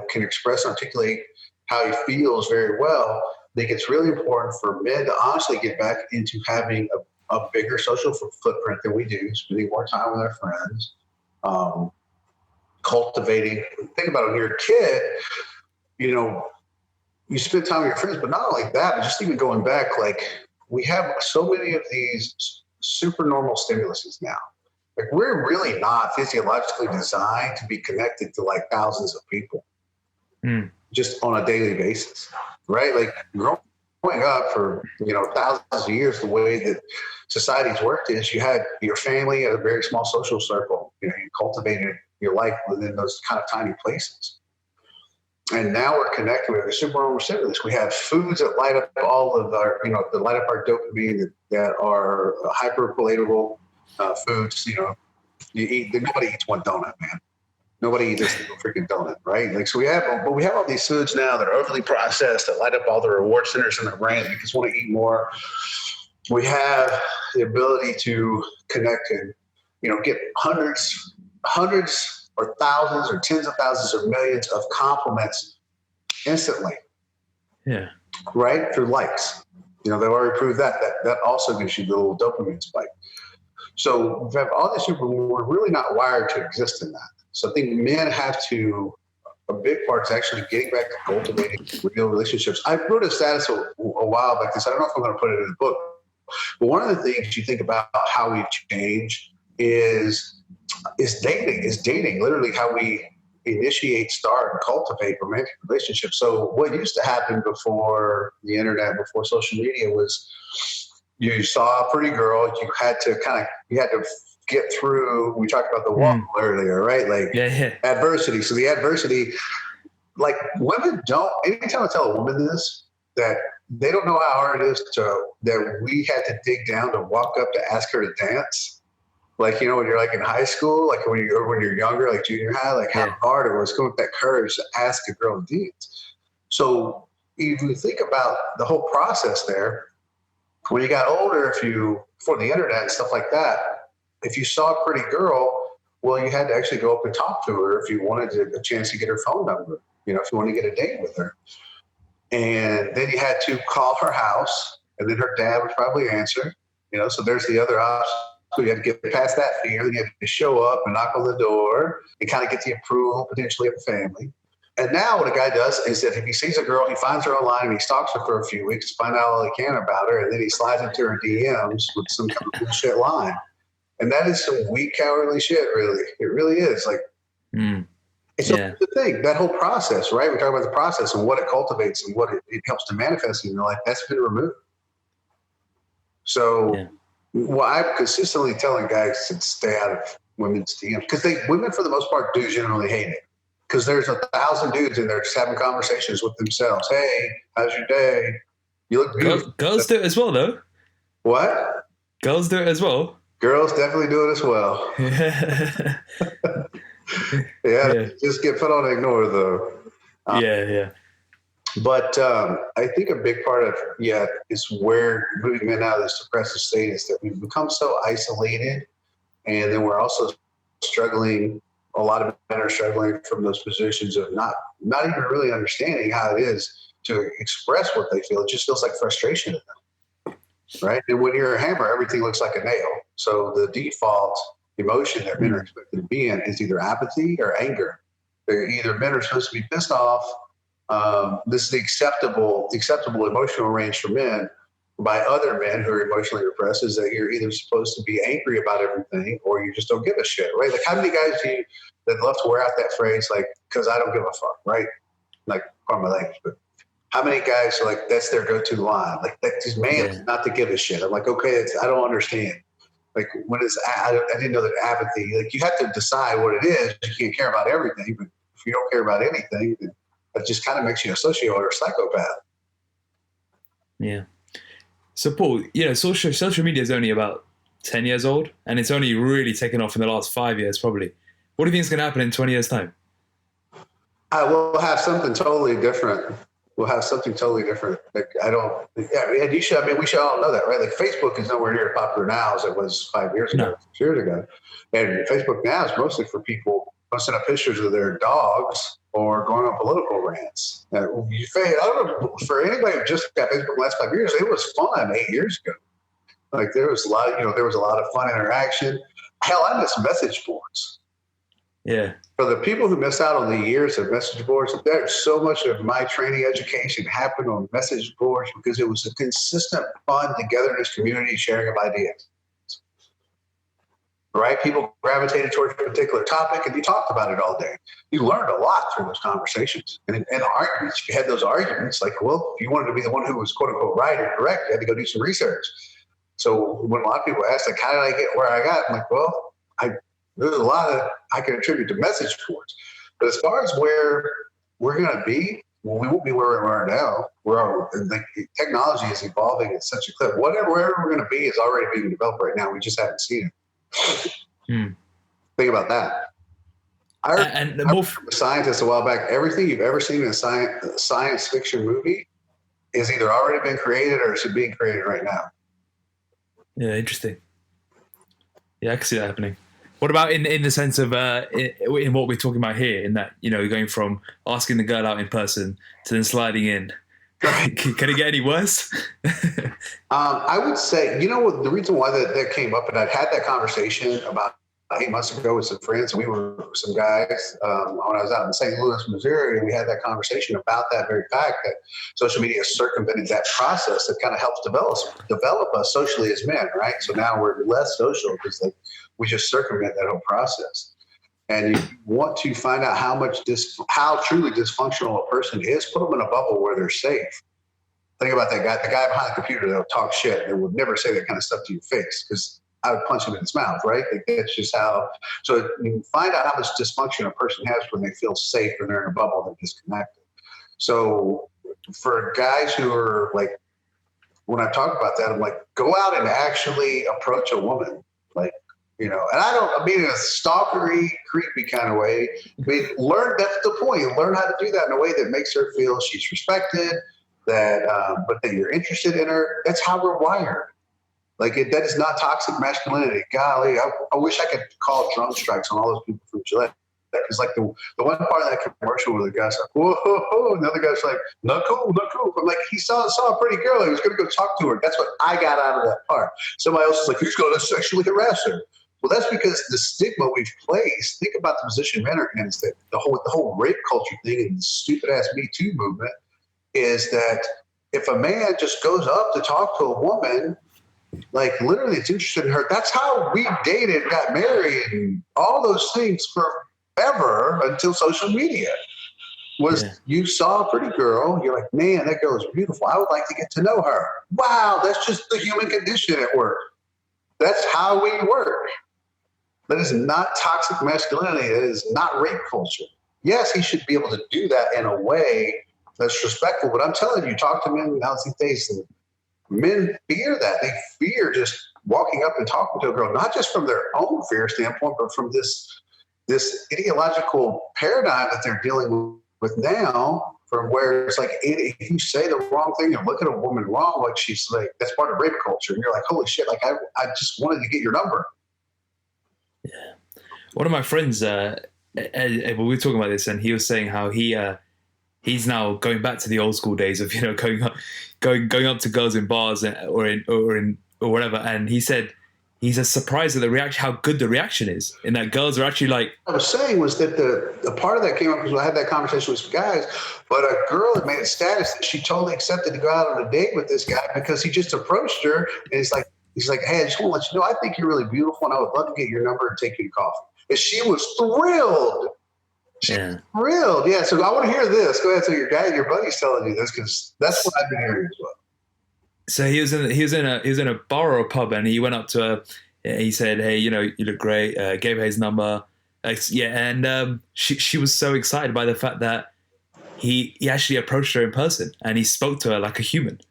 can express and articulate how he feels very well, I think it's really important for men to honestly get back into having a bigger social footprint than we do, spending more time with our friends, cultivating. Think about it, when you're a kid, you spend time with your friends, but not only that, but just even going back, like we have so many of these super normal stimuluses now. Like we're really not physiologically designed to be connected to like thousands of people. Just on a daily basis, right? Like growing up for thousands of years, the way that society's worked is you had your family at a very small social circle. You cultivated your life within those kind of tiny places. And now we're connected with a super normal stimulus. We have foods that light up all of our, that light up our dopamine that are hyper palatable foods. You eat. Nobody eats one donut, man. Nobody eats a single freaking donut, right? Like, so we have all these foods now that are overly processed that light up all the reward centers in the brain. They just want to eat more. We have the ability to connect and, get hundreds or thousands or tens of thousands or millions of compliments instantly. Yeah. Right? Through likes. They've already proved that also gives you the little dopamine spike. So we have all this, we're really not wired to exist in that. So I think men have to, a big part is actually getting back to cultivating real relationships. I wrote a status a while back. I don't know if I'm going to put it in the book, but one of the things you think about how we've changed is dating, literally how we initiate, start, and cultivate romantic relationships. So what used to happen before the internet, before social media was you saw a pretty girl, you had to get through. We talked about the wall earlier, right? Like adversity. So the adversity, like women don't. Anytime I tell a woman this, that they don't know how hard it is that we had to dig down to walk up to ask her to dance. Like when you're like in high school, like when you're younger, like junior high, like how hard it was going with that courage to ask a girl to dance. So if you think about the whole process there, when you got older, before the internet and stuff like that, if you saw a pretty girl, well, you had to actually go up and talk to her if you wanted a chance to get her phone number, if you want to get a date with her. And then you had to call her house, and then her dad would probably answer, so there's the other option. So you had to get past that fear. Then you had to show up and knock on the door and kind of get the approval potentially of the family. And now what a guy does is that if he sees a girl, he finds her online and he stalks her for a few weeks to find out all he can about her. And then he slides into her DMs with some kind of bullshit line. And that is some weak, cowardly shit, really. It really is. Like, it's the thing, that whole process, right? We talk about the process and what it cultivates and what it helps to manifest in your life. That's been removed. So what I'm consistently telling guys to stay out of women's DMs, because women, for the most part, do generally hate it. Because there's 1,000 dudes in there just having conversations with themselves. Hey, how's your day? You look beautiful. Girls do it as well, though. What? Girls do it as well. Girls definitely do it as well. Just get put on ignore, though. But I think a big part of is where moving men out of this depressive state is that we've become so isolated, and then we're also struggling. A lot of men are struggling from those positions of not even really understanding how it is to express what they feel. It just feels like frustration in them, right? And when you're a hammer, everything looks like a nail. So the default emotion that men are expected to be in is either apathy or anger. Either men are supposed to be pissed off. This is the acceptable emotional range for men by other men who are emotionally repressed, is that you're either supposed to be angry about everything or you just don't give a shit, right? Like, how many guys do you that love to wear out that phrase, like, because I don't give a fuck, right? Like, pardon my language, but how many guys are like, that's their go-to line? Like, this man not to give a shit. I'm like, okay, I don't understand. Like, I didn't know that apathy, like, you have to decide what it is. You can't care about everything, but if you don't care about anything, then that just kind of makes you a sociopath or a psychopath. Yeah. So, Paul, social media is only about 10 years old, and it's only really taken off in the last 5 years, probably. What do you think is going to happen in 20 years' time? We'll have something totally different. Like, and we should all know that, right? Like, Facebook is nowhere near as popular now as it was 5 years ago, 6 years ago. And Facebook now is mostly for people posting up pictures of their dogs or going on political rants. I don't know, for anybody who just got Facebook the last 5 years, it was fun 8 years ago. Like, there was a lot of fun interaction. Hell, I miss message boards. Yeah. For the people who miss out on the years of message boards, there's so much of my training education happened on message boards because it was a consistent fun togetherness community sharing of ideas. Right? People gravitated towards a particular topic and you talked about it all day. You learned a lot through those conversations and arguments. If you had those arguments, like, well, if you wanted to be the one who was quote unquote right or correct, you had to go do some research. So when a lot of people ask, like, how did I get where I got? I'm like, well, there's a lot that I can attribute to message boards. But as far as where we're going to be, well, we won't be where we are now. Technology is evolving at such a clip. Wherever we're going to be is already being developed right now. We just haven't seen it. Think about that. I heard a scientist a while back, everything you've ever seen in a science fiction movie is either already been created or is being created right now. Yeah, interesting. Yeah, I can see that happening. What about in the sense of in what we're talking about here, in that, going from asking the girl out in person to then sliding in? Can it get any worse? I would say, the reason why that came up, and I'd had that conversation about 8 months ago with some friends, and we were some guys when I was out in St. Louis, Missouri, and we had that conversation about that very fact that social media has circumvented that process that kind of helps develop us socially as men, right? So now we're less social because we just circumvent that whole process. And you want to find out how truly dysfunctional a person is, put them in a bubble where they're safe. Think about that guy, the guy behind the computer that'll talk shit and would never say that kind of stuff to your face because I would punch him in his mouth, right? That's just how. So you find out how much dysfunction a person has when they feel safe and they're in a bubble, they're disconnected. So for guys who are like, when I talk about that, I'm like, go out and actually approach a woman, and I don't mean in a stalkery, creepy kind of way. I mean, that's the point. Learn how to do that in a way that makes her feel she's respected, but that you're interested in her. That's how we're wired. That is not toxic masculinity. Golly, I wish I could call drum strikes on all those people from Gillette. Because like the one part of that commercial where the guy's like, whoa, whoa, whoa, and the other guy's like, not cool, not cool. I'm like, he saw a pretty girl. He was going to go talk to her. That's what I got out of that part. Somebody else is like, he's going to sexually harass her. Well, that's because the stigma we've placed. Think about the position men are in. Is that the whole rape culture thing and the stupid ass Me Too movement is that if a man just goes up to talk to a woman, like literally it's interested in her. That's how we dated, got married, and all those things forever until social media. You saw a pretty girl, you're like, man, that girl is beautiful. I would like to get to know her. Wow, that's just the human condition at work. That's how we work. That is not toxic masculinity. That is not rape culture. Yes, he should be able to do that in a way that's respectful. But I'm telling you, talk to men now see face, and men fear that. They fear just walking up and talking to a girl, not just from their own fear standpoint, but from this ideological paradigm that they're dealing with now, from where it's like, if you say the wrong thing and look at a woman wrong, like she's like, that's part of rape culture. And you're like, holy shit, like I just wanted to get your number. Yeah. One of my friends, we were talking about this, and he was saying how he's now going back to the old school days of, going up to girls in bars or whatever. And he said he's as surprised at the reaction, how good the reaction is, and that girls are actually like. What I was saying was that the part of that came up because I had that conversation with some guys, but a girl had made a status that she totally accepted to go out on a date with this guy because he just approached her, and he's like, hey, I just want to let you know, I think you're really beautiful, and I would love to get your number and take you to coffee. And she was thrilled. Thrilled. Yeah. So I want to hear this. Go ahead. So your buddy's telling you this because that's what I've been hearing as well. So he was in a bar or a pub, and he went up to her. He said, "Hey, you look great." Gave her his number. And she was so excited by the fact that he actually approached her in person and he spoke to her like a human.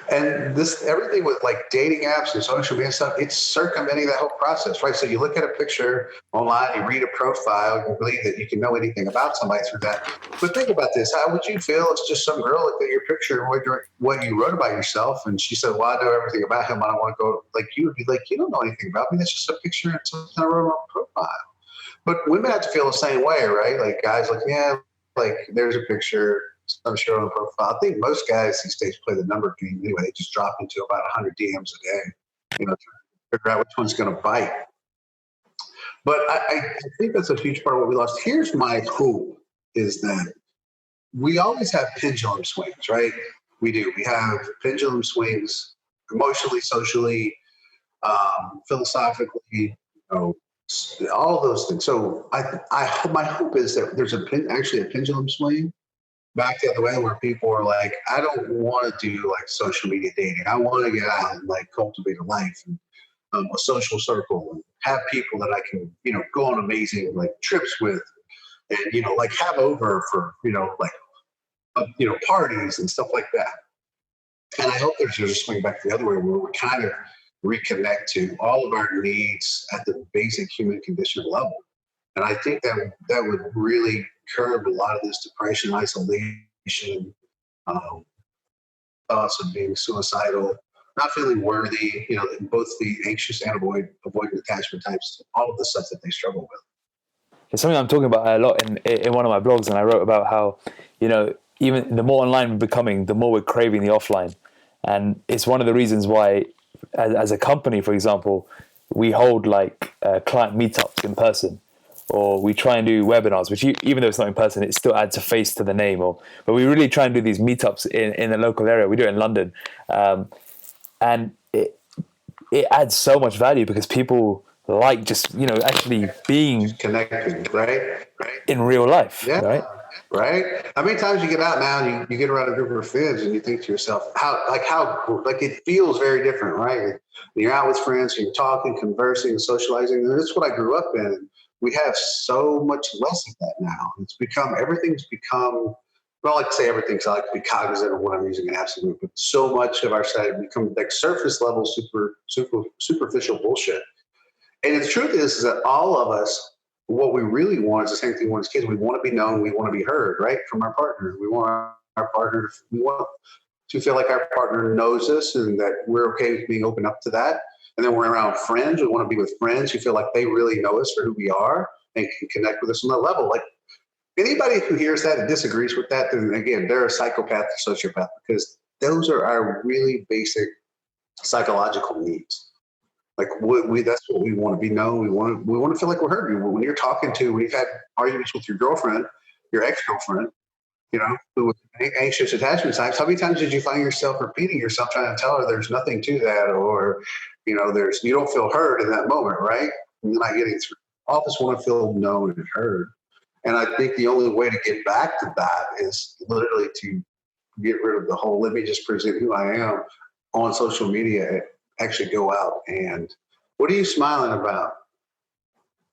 And this, everything with like dating apps and social media stuff, it's circumventing that whole process, right? So you look at a picture online, you read a profile, you believe that you can know anything about somebody through that. But think about this. How would you feel if just some girl looked at your picture and what you wrote about yourself, and she said, well, I know everything about him. I don't want to go. Like, you would be like, you don't know anything about me. That's just a picture and something I wrote on a profile. But women have to feel the same way, right? Like guys like, yeah, like there's a picture. I'm sure on a profile. I think most guys these days play the number game anyway. They just drop into about 100 DMs a day, trying to figure out which one's going to bite. But I think that's a huge part of what we lost. Here's my hope is that we always have pendulum swings, right? We do. We have pendulum swings emotionally, socially, philosophically, all of those things. So my hope is that there's actually a pendulum swing back the other way where people are like, I don't want to do like social media dating. I want to get out and like cultivate a life and a social circle and have people that I can, go on amazing like trips with and, like have over for, parties and stuff like that. And I hope there's a swing back the other way where we kind of reconnect to all of our needs at the basic human condition level. And I think that would really curb a lot of this depression, isolation, thoughts of being suicidal, not feeling worthy, both the anxious and avoidant attachment types, all of the stuff that they struggle with. It's something I'm talking about a lot in one of my blogs, and I wrote about how, even the more online we're becoming, the more we're craving the offline. And it's one of the reasons why, as a company, for example, we hold like client meetups in person. Or we try and do webinars, which even though it's not in person, it still adds a face to the name. But we really try and do these meetups in the local area. We do it in London, and it adds so much value because people like just actually being connected, right, in real life, yeah, right. How many times you get out now and you get around a group of friends and you think to yourself, how it feels very different, right? You're out with friends, you're talking, conversing, socializing, and that's what I grew up in. We have so much less of that now. Everything's become, I don't like to say everything because I like to be cognizant of what I'm using in absolute, but so much of our society has become like surface level, superficial bullshit. And the truth is that all of us, what we really want is the same thing we want as kids. We want to be known, we want to be heard, right? From our partner. We want our partner, we want to feel like our partner knows us and that we're okay with being open up to that. And then we're around friends. We want to be with friends who feel like they really know us for who we are and can connect with us on that level. Like anybody who hears that and disagrees with that, then again, they're a psychopath or sociopath, because those are our really basic psychological needs. Like that's what we want to be known. We want to feel like we're heard. When you're talking to, when you've had arguments with your girlfriend, your ex-girlfriend, who with anxious attachment types, how many times did you find yourself repeating yourself, trying to tell her there's nothing to that, or, you don't feel heard in that moment, right? And you're not getting through. All of us want to feel known and heard. And I think the only way to get back to that is literally to get rid of the whole, let me just present who I am on social media. Actually go out and, what are you smiling about?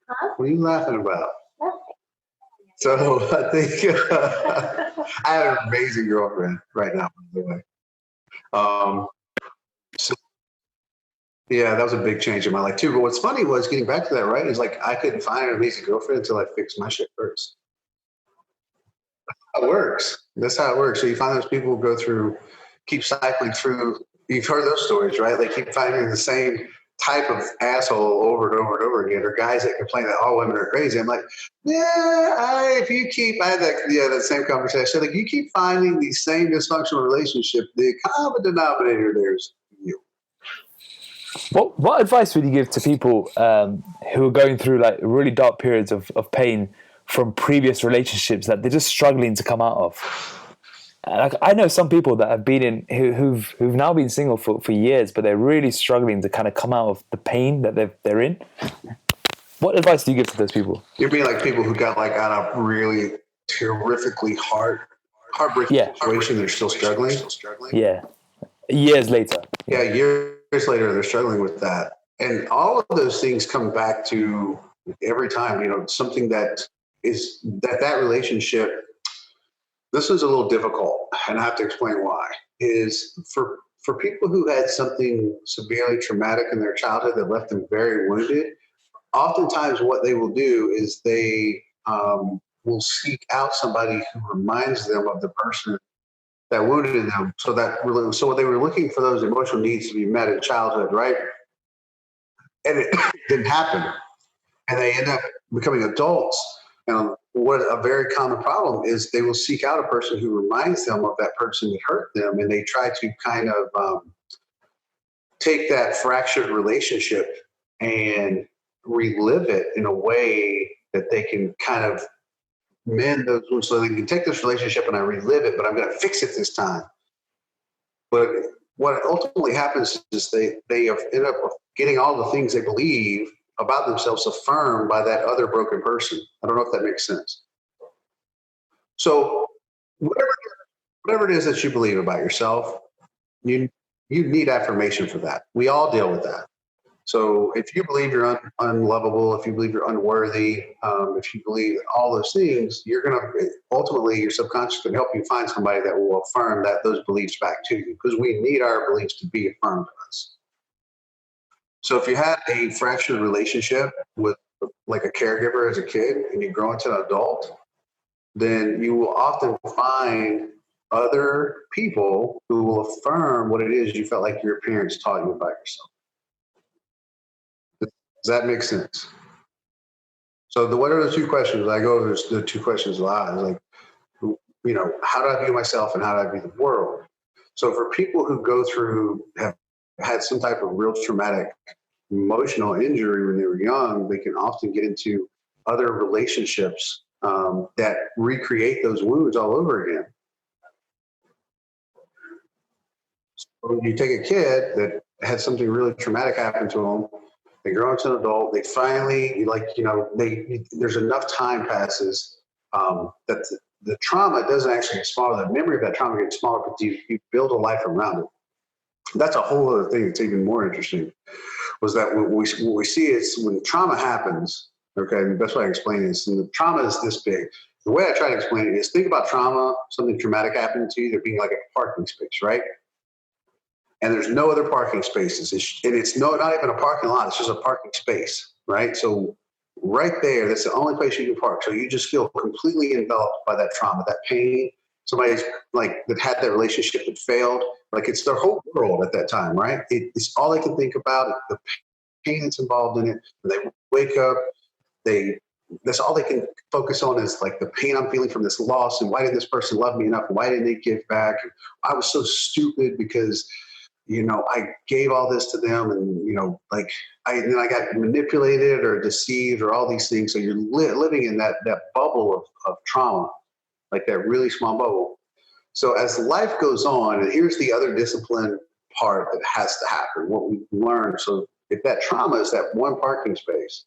Huh? What are you laughing about? Nothing. So I think I have an amazing girlfriend right now, by the way. So yeah, that was a big change in my life too. But what's funny was, getting back to that, right, is like I couldn't find an amazing girlfriend until I fixed my shit first. It works. That's how it works. So you find those people who keep cycling through. You've heard those stories, right? They keep finding the same type of asshole over and over and over again, or guys that complain that all women are crazy. I'm like, I had that same conversation. Like, you keep finding the same dysfunctional relationship, the common denominator there is you. What advice would you give to people who are going through like really dark periods of pain from previous relationships that they're just struggling to come out of? Like, I know some people that have been in who've now been single for years, but they're really struggling to kind of come out of the pain that they're in. What advice do you give to those people? You mean like people who got like out of really terrifically heartbreaking situation, they're still struggling? Yeah, years later. Yeah, years later they're struggling with that, and all of those things come back to every time. Something that is that relationship. This is a little difficult, and I have to explain why. Is for people who had something severely traumatic in their childhood that left them very wounded, oftentimes what they will do is they will seek out somebody who reminds them of the person that wounded them. So what they were looking for, those emotional needs to be met in childhood, right? And it didn't happen. And they end up becoming adults. And what a very common problem is, they will seek out a person who reminds them of that person that hurt them, and they try to kind of take that fractured relationship and relive it in a way that they can kind of mend those wounds. So they can take this relationship and I relive it, but I'm going to fix it this time. But what ultimately happens is they end up getting all the things they believe about themselves affirmed by that other broken person. I don't know if that makes sense. So whatever it is that you believe about yourself, you need affirmation for that. We all deal with that. So if you believe you're unlovable, if you believe you're unworthy, if you believe all those things, you're going to ultimately, your subconscious can help you find somebody that will affirm those beliefs back to you, because we need our beliefs to be affirmed to us. So if you had a fractured relationship with like a caregiver as a kid and you grow into an adult, then you will often find other people who will affirm what it is you felt like your parents taught you about yourself. Does that make sense? So what are the two questions? I go over the two questions a lot. It's like, how do I view myself and how do I view the world? So for people who go through, have had some type of real traumatic emotional injury when they were young, they can often get into other relationships that recreate those wounds all over again. So you take a kid that had something really traumatic happen to them, they grow into an adult, they finally, there's enough time passes that the trauma doesn't actually get smaller. The memory of that trauma gets smaller, but you build a life around it. That's a whole other thing that's even more interesting, was that what we see is when trauma happens, okay, and the best way I explain it is, and the trauma is this big. The way I try to explain it is, think about trauma, something traumatic happened to you, there being like a parking space, right? And there's no other parking spaces. It's not even a parking lot, it's just a parking space, right? So right there, that's the only place you can park. So you just feel completely enveloped by that trauma, that pain, somebody's like that had that relationship that failed. Like it's their whole world at that time, right? It's all they can think about, the pain that's involved in it. When they wake up, that's all they can focus on is like the pain I'm feeling from this loss, and why did this person love me enough? Why didn't they give back? I was so stupid because I gave all this to them, and like then I got manipulated or deceived or all these things. So you're living in that bubble of trauma, like that really small bubble. So as life goes on, and here's the other discipline part that has to happen, what we learn. So if that trauma is that one parking space,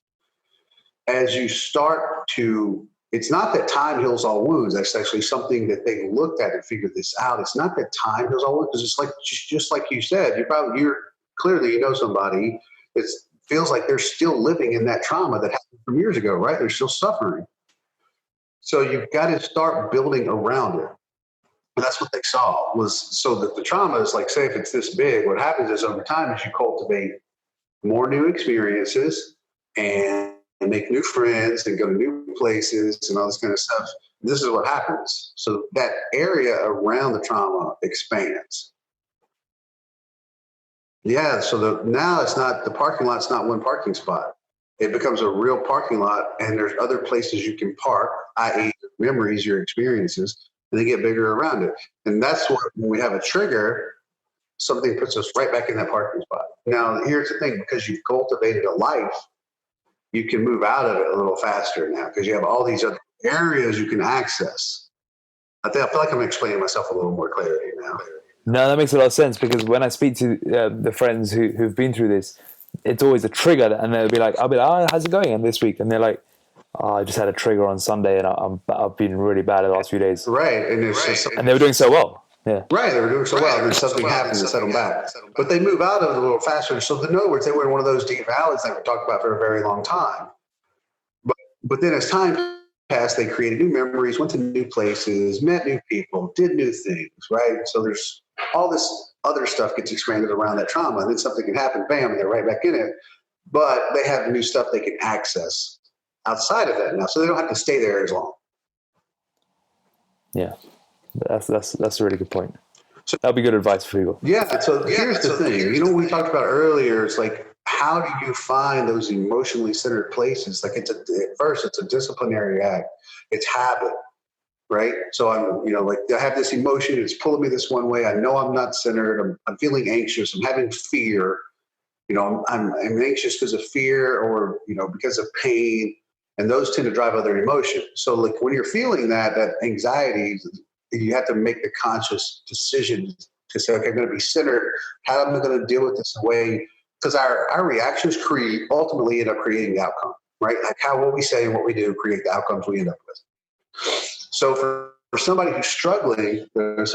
as you start to, it's not that time heals all wounds. That's actually something that they looked at and figured this out. It's not that time heals all wounds, because it's like, just like you said, you're clearly, somebody, it feels like they're still living in that trauma that happened from years ago, right? They're still suffering. So you've got to start building around it. And that's what they saw, was so that the trauma is like, say if it's this big, what happens is over time as you cultivate more new experiences and make new friends and go to new places and all this kind of stuff, this is what happens. So that area around the trauma expands. Yeah, so now it's not, the parking lot's not one parking spot. It becomes a real parking lot, and there's other places you can park, i.e. memories, your experiences, and they get bigger around it. And that's what, when we have a trigger, something puts us right back in that parking spot. Now, here's the thing, because you've cultivated a life, you can move out of it a little faster now because you have all these other areas you can access. I feel like I'm explaining myself a little more clarity now. No, that makes a lot of sense, because when I speak to the friends who've been through this, it's always a trigger, and they'll be like, I'll be like, oh, how's it going in this week? And they're like, oh, I just had a trigger on Sunday, and I've been really bad the last few days. Right, and it's and they were doing so well. Yeah. Right, they were doing so well, and then something happened to set them back. But they move out of it a little faster. So in other words, they were in one of those deep valleys that we talked about for a very long time. But then as time passed, they created new memories, went to new places, met new people, did new things, right? So there's all this other stuff gets expanded around that trauma, and then something can happen, bam, and they're right back in it. But they have new stuff they can access outside of that now, so they don't have to stay there as long. Yeah. That's a really good point. So that'll be good advice for people. Yeah. So here's the thing. We talked about earlier. It's like, how do you find those emotionally centered places? Like at first, it's a disciplinary act. It's habit, right? So I'm, I have this emotion. It's pulling me this one way. I know I'm not centered. I'm feeling anxious. I'm having fear. I'm anxious because of fear or because of pain, and those tend to drive other emotions. So like when you're feeling that anxiety, you have to make the conscious decision to say, okay, I'm going to be centered. How am I going to deal with this way? Because our reactions ultimately end up creating the outcome, right? Like what we say and what we do create the outcomes we end up with. So for somebody who's struggling, they're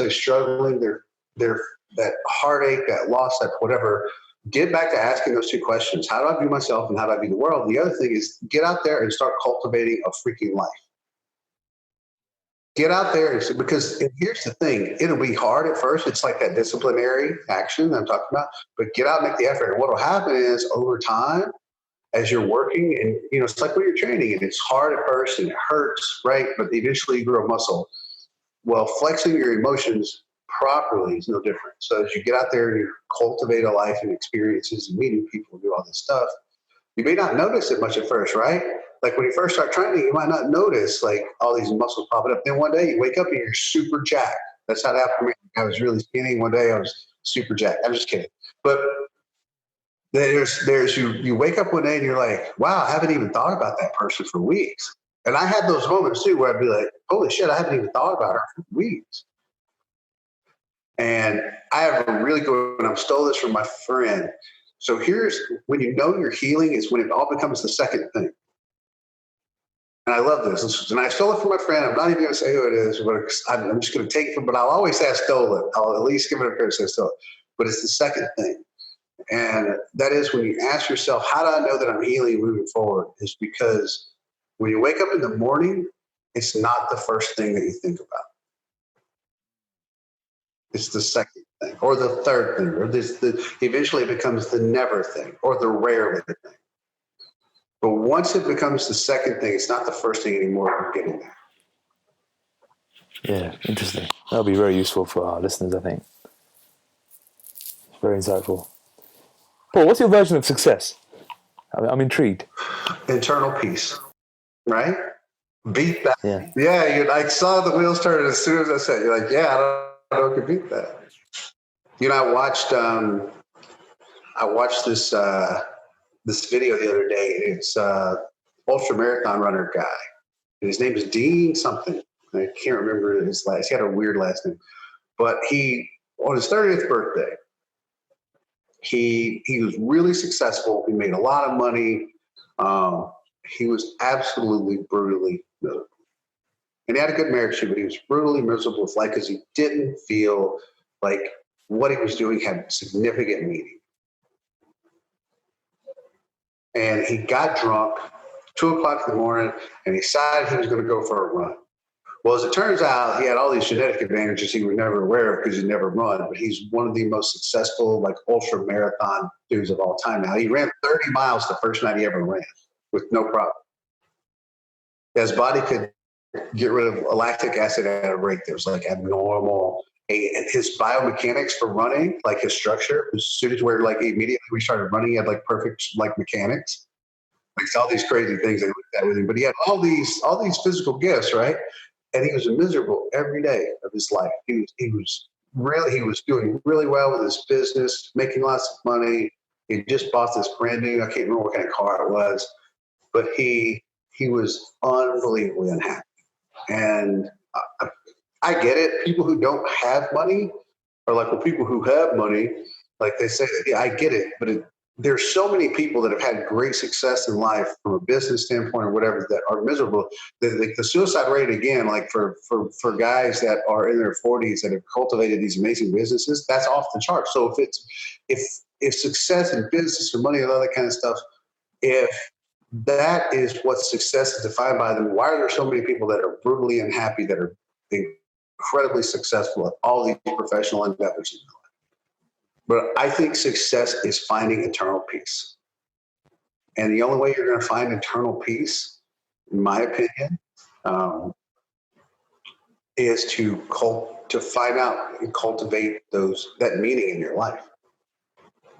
that heartache, that loss, that whatever, get back to asking those two questions. How do I view myself and how do I view the world? And the other thing is get out there and start cultivating a freaking life. Get out there, because here's the thing, it'll be hard at first. It's like that disciplinary action that I'm talking about, but get out and make the effort. And what will happen is over time, as you're working, and it's like when you're training, and it's hard at first and it hurts, right? But eventually you grow muscle. Well, flexing your emotions properly is no different. So as you get out there and you cultivate a life and experiences and meet new people and do all this stuff, you may not notice it much at first, right? Like when you first start training, you might not notice like all these muscles popping up. Then one day you wake up and you're super jacked. That's how it happened to me. I was really skinny. One day I was super jacked. I'm just kidding. But there's you wake up one day and you're like, wow, I haven't even thought about that person for weeks. And I had those moments too where I'd be like, holy shit, I haven't even thought about her for weeks. And I have a really good one. I stole this from my friend. So here's when you're healing is when it all becomes the second thing. And I love this. And I stole it from my friend. I'm not even going to say who it is, but I'm just going to take it from, but I'll always say I stole it. I'll at least give it a credit say I stole it. But it's the second thing. And that is when you ask yourself, how do I know that I'm healing moving forward? Is because when you wake up in the morning, it's not the first thing that you think about. It's the second thing or the third thing, or eventually it becomes the never thing or the rarely thing. But once it becomes the second thing, it's not the first thing anymore. We're getting there. Yeah, interesting. That'll be very useful for our listeners, I think. Very insightful. Paul, what's your version of success? I'm intrigued. Internal peace, right? Beat that. Yeah. Yeah, I saw the wheels turn as soon as I said, you're like, yeah, I don't know who could beat that. I watched this video the other day. It's ultra marathon runner guy. And his name is Dean something. I can't remember his last. He had a weird last name, but he on his 30th birthday, he was really successful. He made a lot of money. He was absolutely brutally miserable, and he had a good marriage too. But he was brutally miserable with life because he didn't feel like what he was doing had significant meaning. And he got drunk, 2:00 in the morning, and he decided he was going to go for a run. Well, as it turns out, he had all these genetic advantages he was never aware of because he never run. But he's one of the most successful, like ultra marathon dudes of all time. Now he ran 30 miles the first night he ever ran with no problem. His body could get rid of lactic acid at a rate that was like abnormal. And his biomechanics for running, like his structure, was suited to where like immediately we started running, he had like perfect like mechanics. Like all these crazy things they looked at with him, but he had all these physical gifts, right? And he was miserable every day of his life. He was doing really well with his business, making lots of money. He just bought this brand new, I can't remember what kind of car it was, but he was unbelievably unhappy. And I get it. People who don't have money are like, well, people who have money, like they say, yeah, I get it, but there's so many people that have had great success in life from a business standpoint or whatever that are miserable. The suicide rate, again, like for guys that are in their 40s that have cultivated these amazing businesses, that's off the chart. So if success in business or money and all that kind of stuff, if that is what success is defined by, then why are there so many people that are brutally unhappy that are incredibly successful at all these professional endeavors? But I think success is finding internal peace. And the only way you're going to find internal peace, in my opinion, is to find out and cultivate that meaning in your life.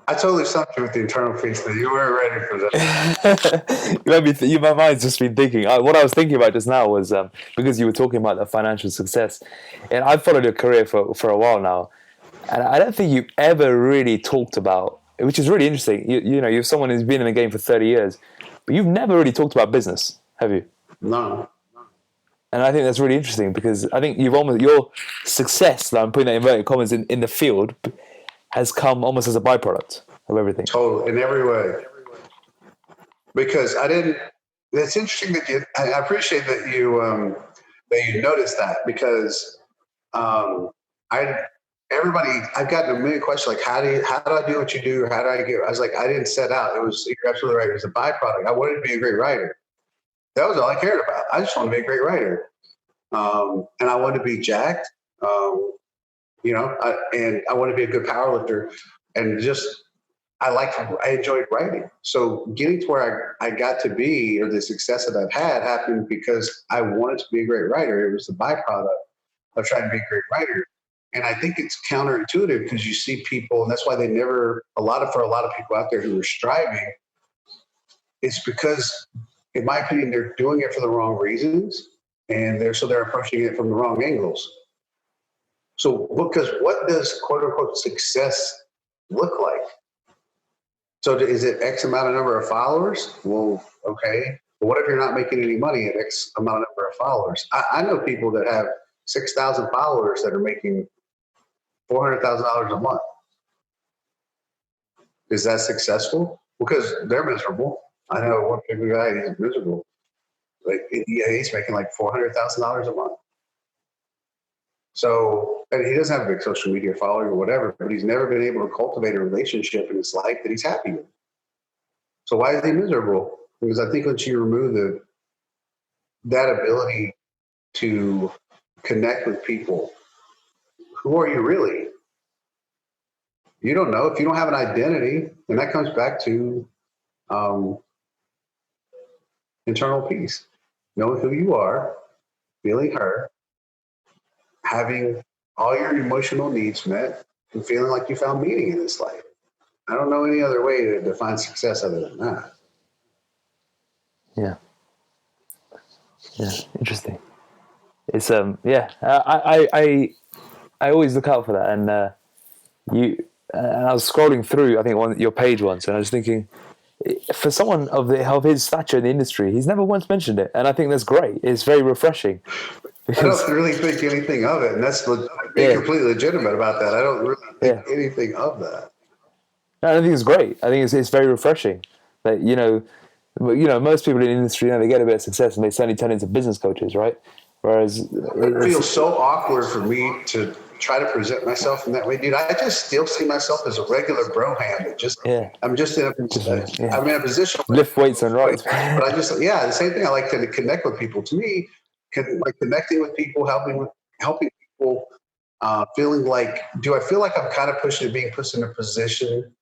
I totally stumped you with the internal peace that you weren't ready for that. My mind's just been thinking. What I was thinking about just now was because you were talking about the financial success, and I've followed your career for a while now. And I don't think you ever really talked about, which is really interesting. You're someone who's been in the game for 30 years, but you've never really talked about business, have you? No. And I think that's really interesting because I think your success, that I'm putting that in inverted commas, in the field has come almost as a byproduct of everything. Totally, in every way. Because it's interesting that I appreciate that you noticed that because I've gotten a million questions like, how do I do what you do? How do I get? I was like, I didn't set out. You're absolutely right. It was a byproduct. I wanted to be a great writer. That was all I cared about. I just wanted to be a great writer. And I wanted to be jacked, and I wanted to be a good power lifter. And I enjoyed writing. So getting to where I got to be, or the success that I've had, happened because I wanted to be a great writer. It was the byproduct of trying to be a great writer. And I think it's counterintuitive because you see people, and that's why for a lot of people out there who are striving, it's because, in my opinion, they're doing it for the wrong reasons, and they're approaching it from the wrong angles. So, because what does quote unquote success look like? So, is it X amount of number of followers? Well, okay. But what if you're not making any money at X amount of number of followers? I know people that have 6,000 followers that are making $400,000 a month. Is that successful? Because they're miserable. I know one big guy, he's miserable. Like, he's making like $400,000 a month. So, and he doesn't have a big social media following or whatever, but he's never been able to cultivate a relationship in his life that he's happy with. So why is he miserable? Because I think once you remove that ability to connect with people, who are you really? You don't know. If you don't have an identity, and that comes back to internal peace. Knowing who you are, feeling heard, having all your emotional needs met and feeling like you found meaning in this life. I don't know any other way to define success other than that. Yeah. Interesting. It's I always look out for that, and and I was scrolling through, I think, your page once, and I was thinking, for someone of his stature in the industry, he's never once mentioned it, and I think that's great. It's very refreshing. I don't really think anything of it, and that's being completely legitimate about that. I don't really think anything of that. No, I think it's great. I think it's very refreshing that most people in the industry, they get a bit of success and they suddenly turn into business coaches, right? Whereas it feels so awkward for me to try to present myself in that way, dude. I just still see myself as a regular bro hand. I'm just in I'm in a position lift weights and rides. But I just the same thing. I like to connect with people. To me, like connecting with people, helping people, feeling like, do I feel like I'm kind of being pushed in a position,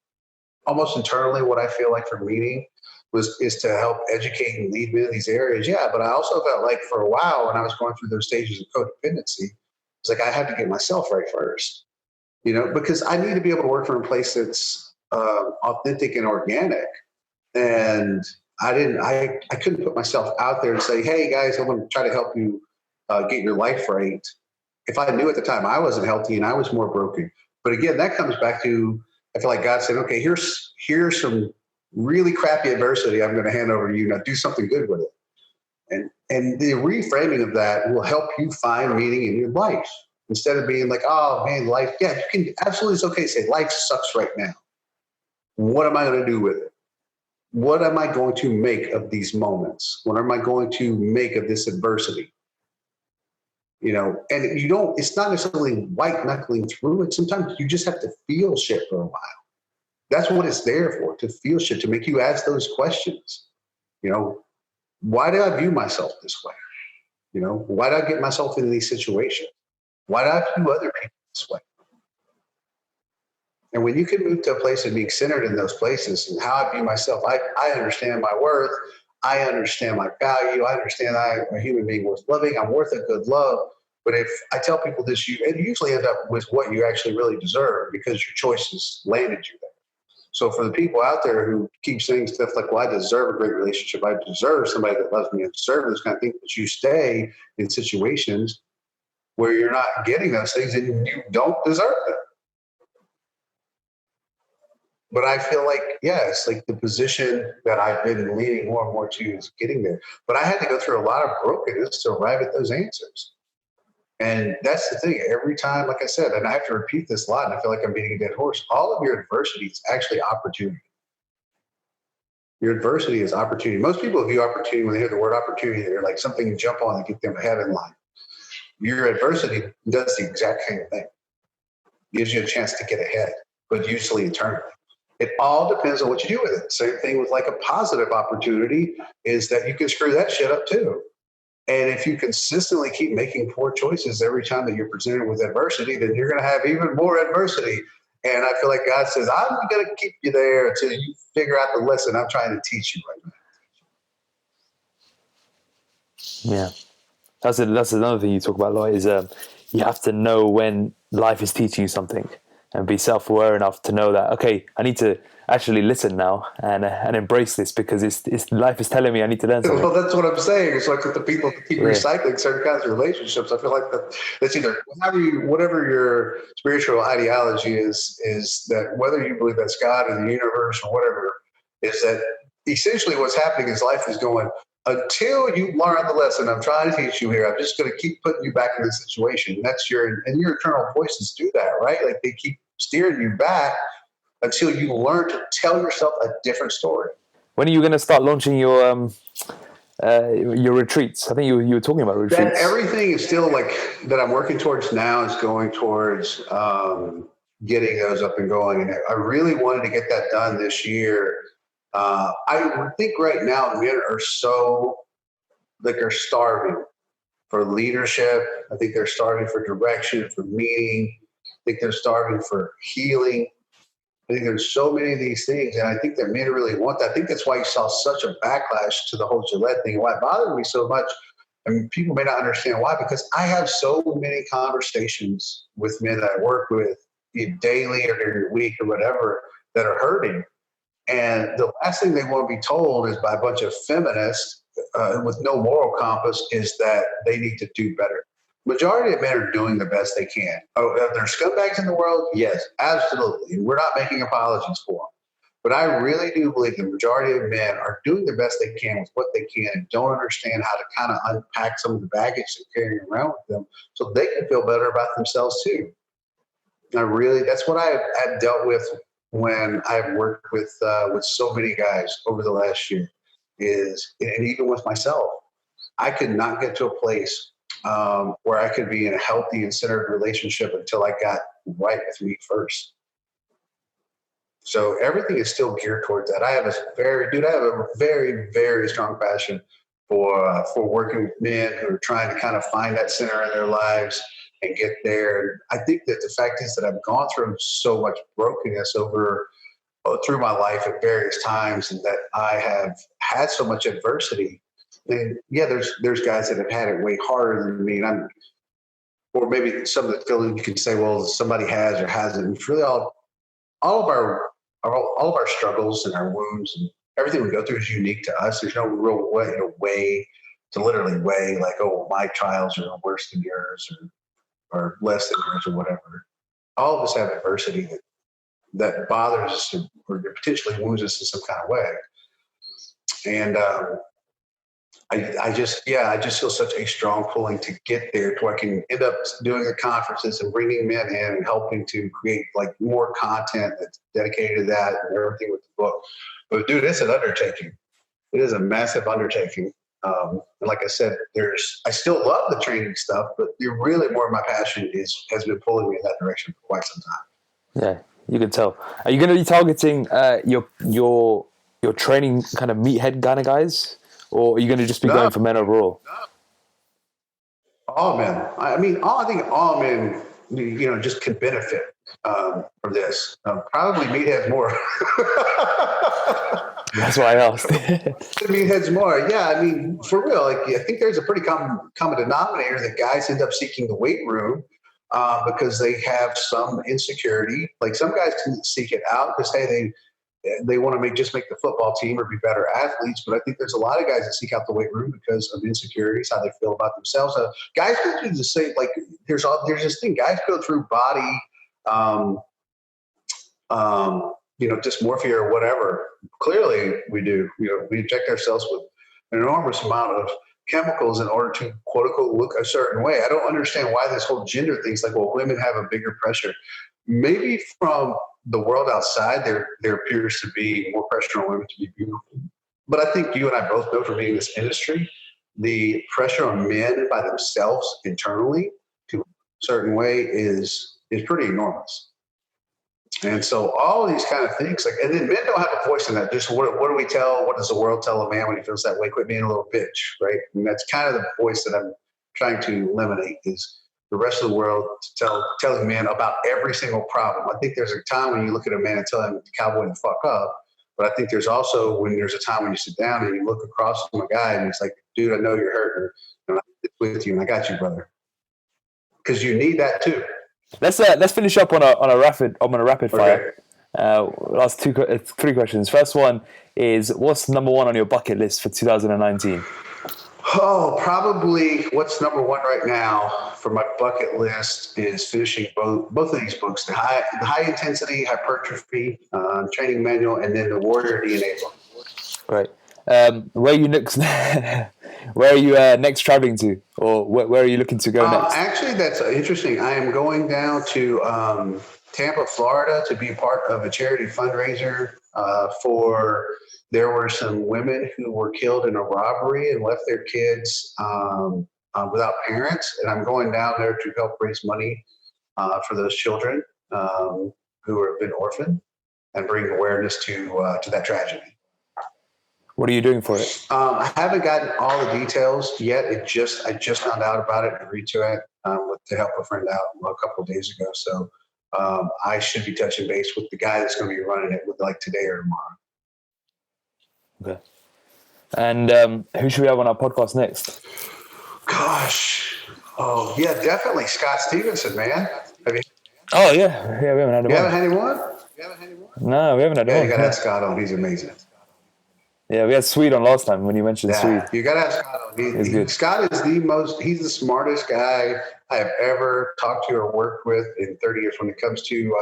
almost internally, what I feel like for meaning is to help educate and lead me in these areas. Yeah, but I also felt like for a while when I was going through those stages of codependency, it's like I had to get myself right first, because I need to be able to work from a place that's authentic and organic. And I couldn't put myself out there and say, hey guys, I'm going to try to help you get your life right, if I knew at the time I wasn't healthy and I was more broken. But again, that comes back to, I feel like God said, okay, here's some really crappy adversity I'm going to hand over to you. Now do something good with it. And the reframing of that will help you find meaning in your life, instead of being like, oh man, life. Yeah, you can absolutely, it's okay to say life sucks right now. What am I going to do with it? What am I going to make of these moments? What am I going to make of this adversity? And it's not necessarily white knuckling through it. Sometimes you just have to feel shit for a while. That's what it's there for, to feel shit, to make you ask those questions. Why do I view myself this way? Why do I get myself into these situations? Why do I view other people this way? And when you can move to a place of being centered in those places and how I view myself, I understand my worth. I understand my value. I understand I'm a human being worth loving. I'm worth a good love. But if I tell people this, you usually end up with what you actually really deserve, because your choices landed you there. So for the people out there who keep saying stuff like, well, I deserve a great relationship, I deserve somebody that loves me, I deserve this kind of thing, but you stay in situations where you're not getting those things and you don't deserve them. But I feel like, it's like the position that I've been leaning more and more to is getting there. But I had to go through a lot of brokenness to arrive at those answers. And that's the thing. Every time, like I said, and I have to repeat this a lot, and I feel like I'm beating a dead horse, all of your adversity is actually opportunity. Your adversity is opportunity. Most people view opportunity, when they hear the word opportunity, they're like something you jump on and get them ahead in life. Your adversity does the exact same thing. Gives you a chance to get ahead, but usually internally. It all depends on what you do with it. Same thing with like a positive opportunity is that you can screw that shit up too. And if you consistently keep making poor choices every time that you're presented with adversity, then you're going to have even more adversity. And I feel like God says, I'm going to keep you there until you figure out the lesson I'm trying to teach you right now. Yeah. That's another thing you talk about a lot is you have to know when life is teaching you something and be self-aware enough to know that, okay, I need to actually listen now and embrace this, because it's life is telling me I need to learn something. Well, that's what I'm saying. It's like with the people that keep recycling certain kinds of relationships. I feel like that's either whatever your spiritual ideology is that whether you believe that's God or the universe or whatever, is that essentially what's happening is life is going, until you learn the lesson I'm trying to teach you here, I'm just going to keep putting you back in this situation. And that's your internal voices do that, right? Like they keep steering you back until you learn to tell yourself a different story. When are you going to start launching your retreats? I think you were talking about retreats. Everything is still like that I'm working towards now is going towards getting those up and going. And I really wanted to get that done this year. I think right now men are so like they're starving for leadership. I think they're starving for direction, for meaning. I think they're starving for healing. I think there's so many of these things, and I think that men really want that. I think that's why you saw such a backlash to the whole Gillette thing. Why it bothered me so much I mean, people may not understand why, because I have so many conversations with men that I work with daily or during the week or whatever that are hurting. And the last thing they want to be told is by a bunch of feminists with no moral compass is that they need to do better. Majority of men are doing the best they can. Oh, are there scumbags in the world? Yes, absolutely. We're not making apologies for them. But I really do believe the majority of men are doing the best they can with what they can and don't understand how to kind of unpack some of the baggage they're carrying around with them so they can feel better about themselves too. That's what I've dealt with when I've worked with so many guys over the last year and even with myself, I could not get to a place where I could be in a healthy and centered relationship until I got right with me first. So everything is still geared towards that. I have a very, very strong passion for working with men who are trying to kind of find that center in their lives and get there. And I think that the fact is that I've gone through so much brokenness through my life at various times, and that I have had so much adversity. And yeah, there's guys that have had it way harder than me, or maybe some of the feeling you can say, well, somebody has or hasn't. It's really all of our struggles and our wounds and everything we go through is unique to us. There's no real way to literally weigh like, oh, my trials are worse than yours or less than yours or whatever. All of us have adversity that bothers us or potentially wounds us in some kind of way. And I just feel such a strong pulling to get there to where I can end up doing the conferences and bringing men in and helping to create like more content that's dedicated to that and everything with the book. But dude, it's an undertaking. It is a massive undertaking. And like I said, I still love the training stuff, but really more of my passion has been pulling me in that direction for quite some time. Yeah, you can tell. Are you going to be targeting your training kind of meathead kind of guys? Or are you going to just be going for men overall? All men. I think all men, just can benefit from this. Probably meatheads more. That's why I asked. Meatheads more. Yeah, I mean, for real. Like, I think there's a pretty common denominator that guys end up seeking the weight room because they have some insecurity. Like some guys can seek it out because they want to make the football team or be better athletes. But I think there's a lot of guys that seek out the weight room because of insecurities, how they feel about themselves. Guys go through the same, like there's this thing, guys go through body, dysmorphia or whatever. Clearly we do, we inject ourselves with an enormous amount of chemicals in order to quote unquote look a certain way. I don't understand why this whole gender thing's like, well, women have a bigger pressure. Maybe from the world outside, there appears to be more pressure on women to be beautiful. But I think you and I both know from being in this industry, the pressure on men by themselves internally to a certain way is pretty enormous. And so all of these kind of things, and then men don't have a voice in that. Just what does the world tell a man when he feels that way? Quit being a little bitch, right? And that's kind of the voice that I'm trying to eliminate is the rest of the world telling men about every single problem. I think there's a time when you look at a man and tell him to cowboy the fuck up. But I think there's also there's a time when you sit down and you look across from a guy and he's like, dude, I know you're hurting and I'm with you and I got you, brother. Because you need that too. Let's finish up on a rapid fire. Okay. Last three questions. First one is, what's number one on your bucket list for 2019? Oh, probably what's number one right now for my bucket list is finishing both of these books, the high intensity hypertrophy training manual, and then the Warrior DNA book. Right. Where are you next? Where are you next traveling to, or where are you looking to go next? Actually, that's interesting. I am going down to Tampa, Florida, to be part of a charity fundraiser there were some women who were killed in a robbery and left their kids without parents. And I'm going down there to help raise money for those children who have been orphaned and bring awareness to that tragedy. What are you doing for it? I haven't gotten all the details yet. I just found out about it and agreed to it to help a friend out a couple of days ago. So I should be touching base with the guy that's going to be running it with like today or tomorrow. Okay. And who should we have on our podcast next? Gosh. Oh, yeah, definitely Scott Stevenson, man. Have you, Oh yeah, we haven't had him you on. haven't had anyone? No, we haven't had him Yeah, on. you got to have Scott on. He's amazing. Yeah, we had Swede on last time when you mentioned Swede. Yeah, you got to have Scott on. He's good. Scott is he's the smartest guy I have ever talked to or worked with in 30 years when it comes to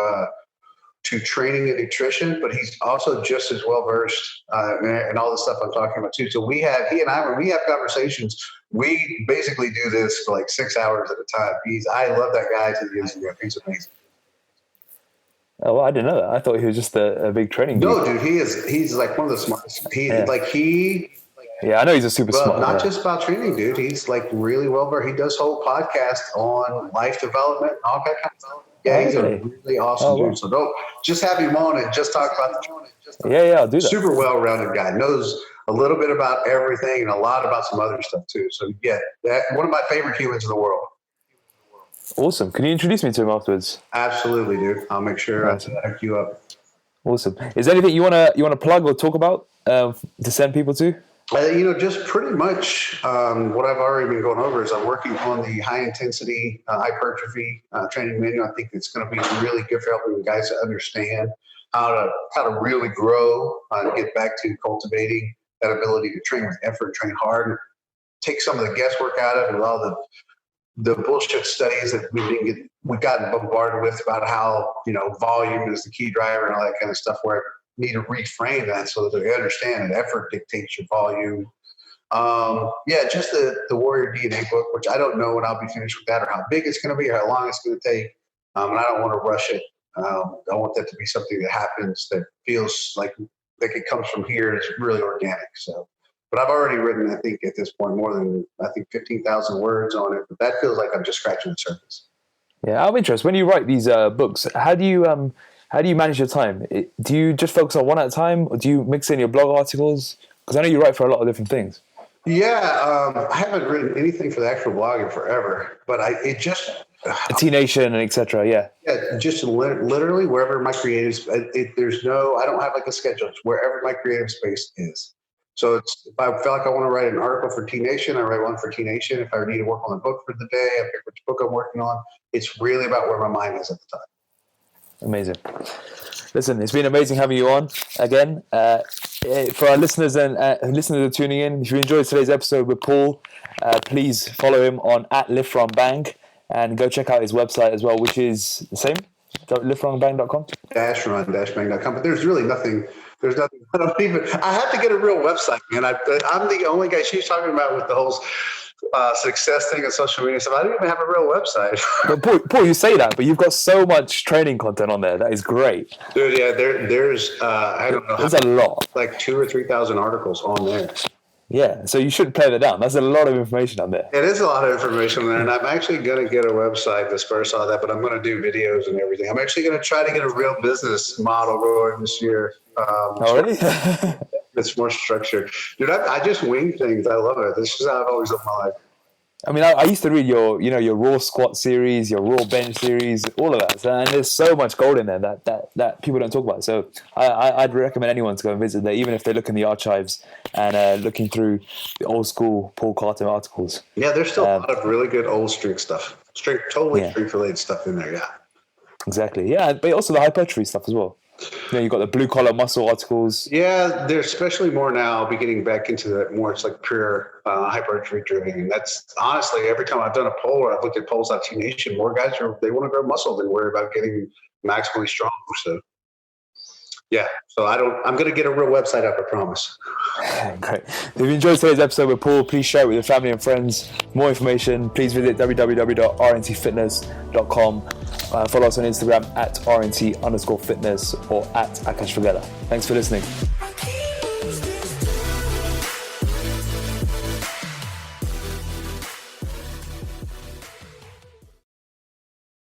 training and nutrition, but he's also just as well versed in all the stuff I'm talking about too. So he and I, when we have conversations, we basically do this for like 6 hours at a time. I love that guy to the end. He's amazing. Oh, well, I didn't know that. I thought he was just a big training dude. No, dude, he's like one of the smartest. Yeah, I know he's a super smart. Not just about training, dude. He's like really well versed. He does whole podcasts on life development and all that kind of stuff. Yeah, he's a really awesome dude. So don't just have him on and just talk about the Yeah, I'll do that. Super well-rounded guy. Knows a little bit about everything and a lot about some other stuff too. So yeah, one of my favorite humans in the world. Awesome. Can you introduce me to him afterwards? Absolutely, dude. I'll make sure I hook you up. Awesome. Is there anything you wanna plug or talk about to send people to? Just pretty much what I've already been going over is I'm working on the high intensity hypertrophy training manual. I think it's going to be really good for helping guys to understand how to really grow and get back to cultivating that ability to train with effort, train hard, and take some of the guesswork out of it with all the bullshit studies that we've gotten bombarded with about how volume is the key driver and all that kind of stuff. Where need to reframe that so that they understand that effort dictates your volume. Just the Warrior DNA book, which I don't know when I'll be finished with that or how big it's going to be or how long it's going to take. And I don't want to rush it. I want that to be something that happens that feels like it comes from here and it's really organic. So, but I've already written, I think at this point, more than 15,000 words on it. But that feels like I'm just scratching the surface. Yeah, I'm interested. When you write these books, how do you manage your time? Do you just focus on one at a time, or do you mix in your blog articles? Because I know you write for a lot of different things. Yeah, I haven't written anything for the actual blog in forever, but T-Nation and etc. Yeah, just literally wherever my creative. I don't have like a schedule. It's wherever my creative space is. So if I feel like I want to write an article for T-Nation, I write one for T-Nation. If I need to work on a book for the day, I pick which book I'm working on. It's really about where my mind is at the time. Amazing. Listen, it's been amazing having you on again. For our listeners and listeners who are tuning in, if you enjoyed today's episode with Paul, please follow him on @LiftRunBang and go check out his website as well, which is the same, liftrunbang.com. _bang.com. But there's really nothing. There's nothing. I have to get a real website, man. I'm the only guy she's talking about with the whole success thing on social media stuff. I don't even have a real website. But Paul, you say that, but you've got so much training content on there. That is great. Dude, yeah, there's I don't know. There's a lot. Like 2,000 or 3,000 articles on there. Yeah, so you shouldn't play that down. That's a lot of information on there. It is a lot of information on there, and I'm actually going to get a website to spur all that, but I'm going to do videos and everything. I'm actually going to try to get a real business model going this year. Really? It's more structured. Dude, I just wing things. I love it. This is how I've always lived my life. I mean, I used to read your raw squat series, your raw bench series, all of that. And there's so much gold in there that people don't talk about. So I'd recommend anyone to go and visit there, even if they look in the archives and looking through the old school Paul Carter articles. Yeah, there's still a lot of really good old strength stuff. Strength related stuff in there. Yeah. Exactly. Yeah, but also the hypertrophy stuff as well. You've got the blue collar muscle articles. Yeah, there's especially more now. I'll be getting back into that more. It's like pure hypertrophy driven. And that's honestly, every time I've done a poll or I've looked at polls on T-Nation, more guys they want to grow muscle than worry about getting maximally strong. So yeah, I'm going to get a real website up, I promise. Great. If you enjoyed today's episode with Paul, please share it with your family and friends. For more information, please visit www.rntfitness.com. Follow us on Instagram @RNT_fitness or @Akash. Thanks for listening.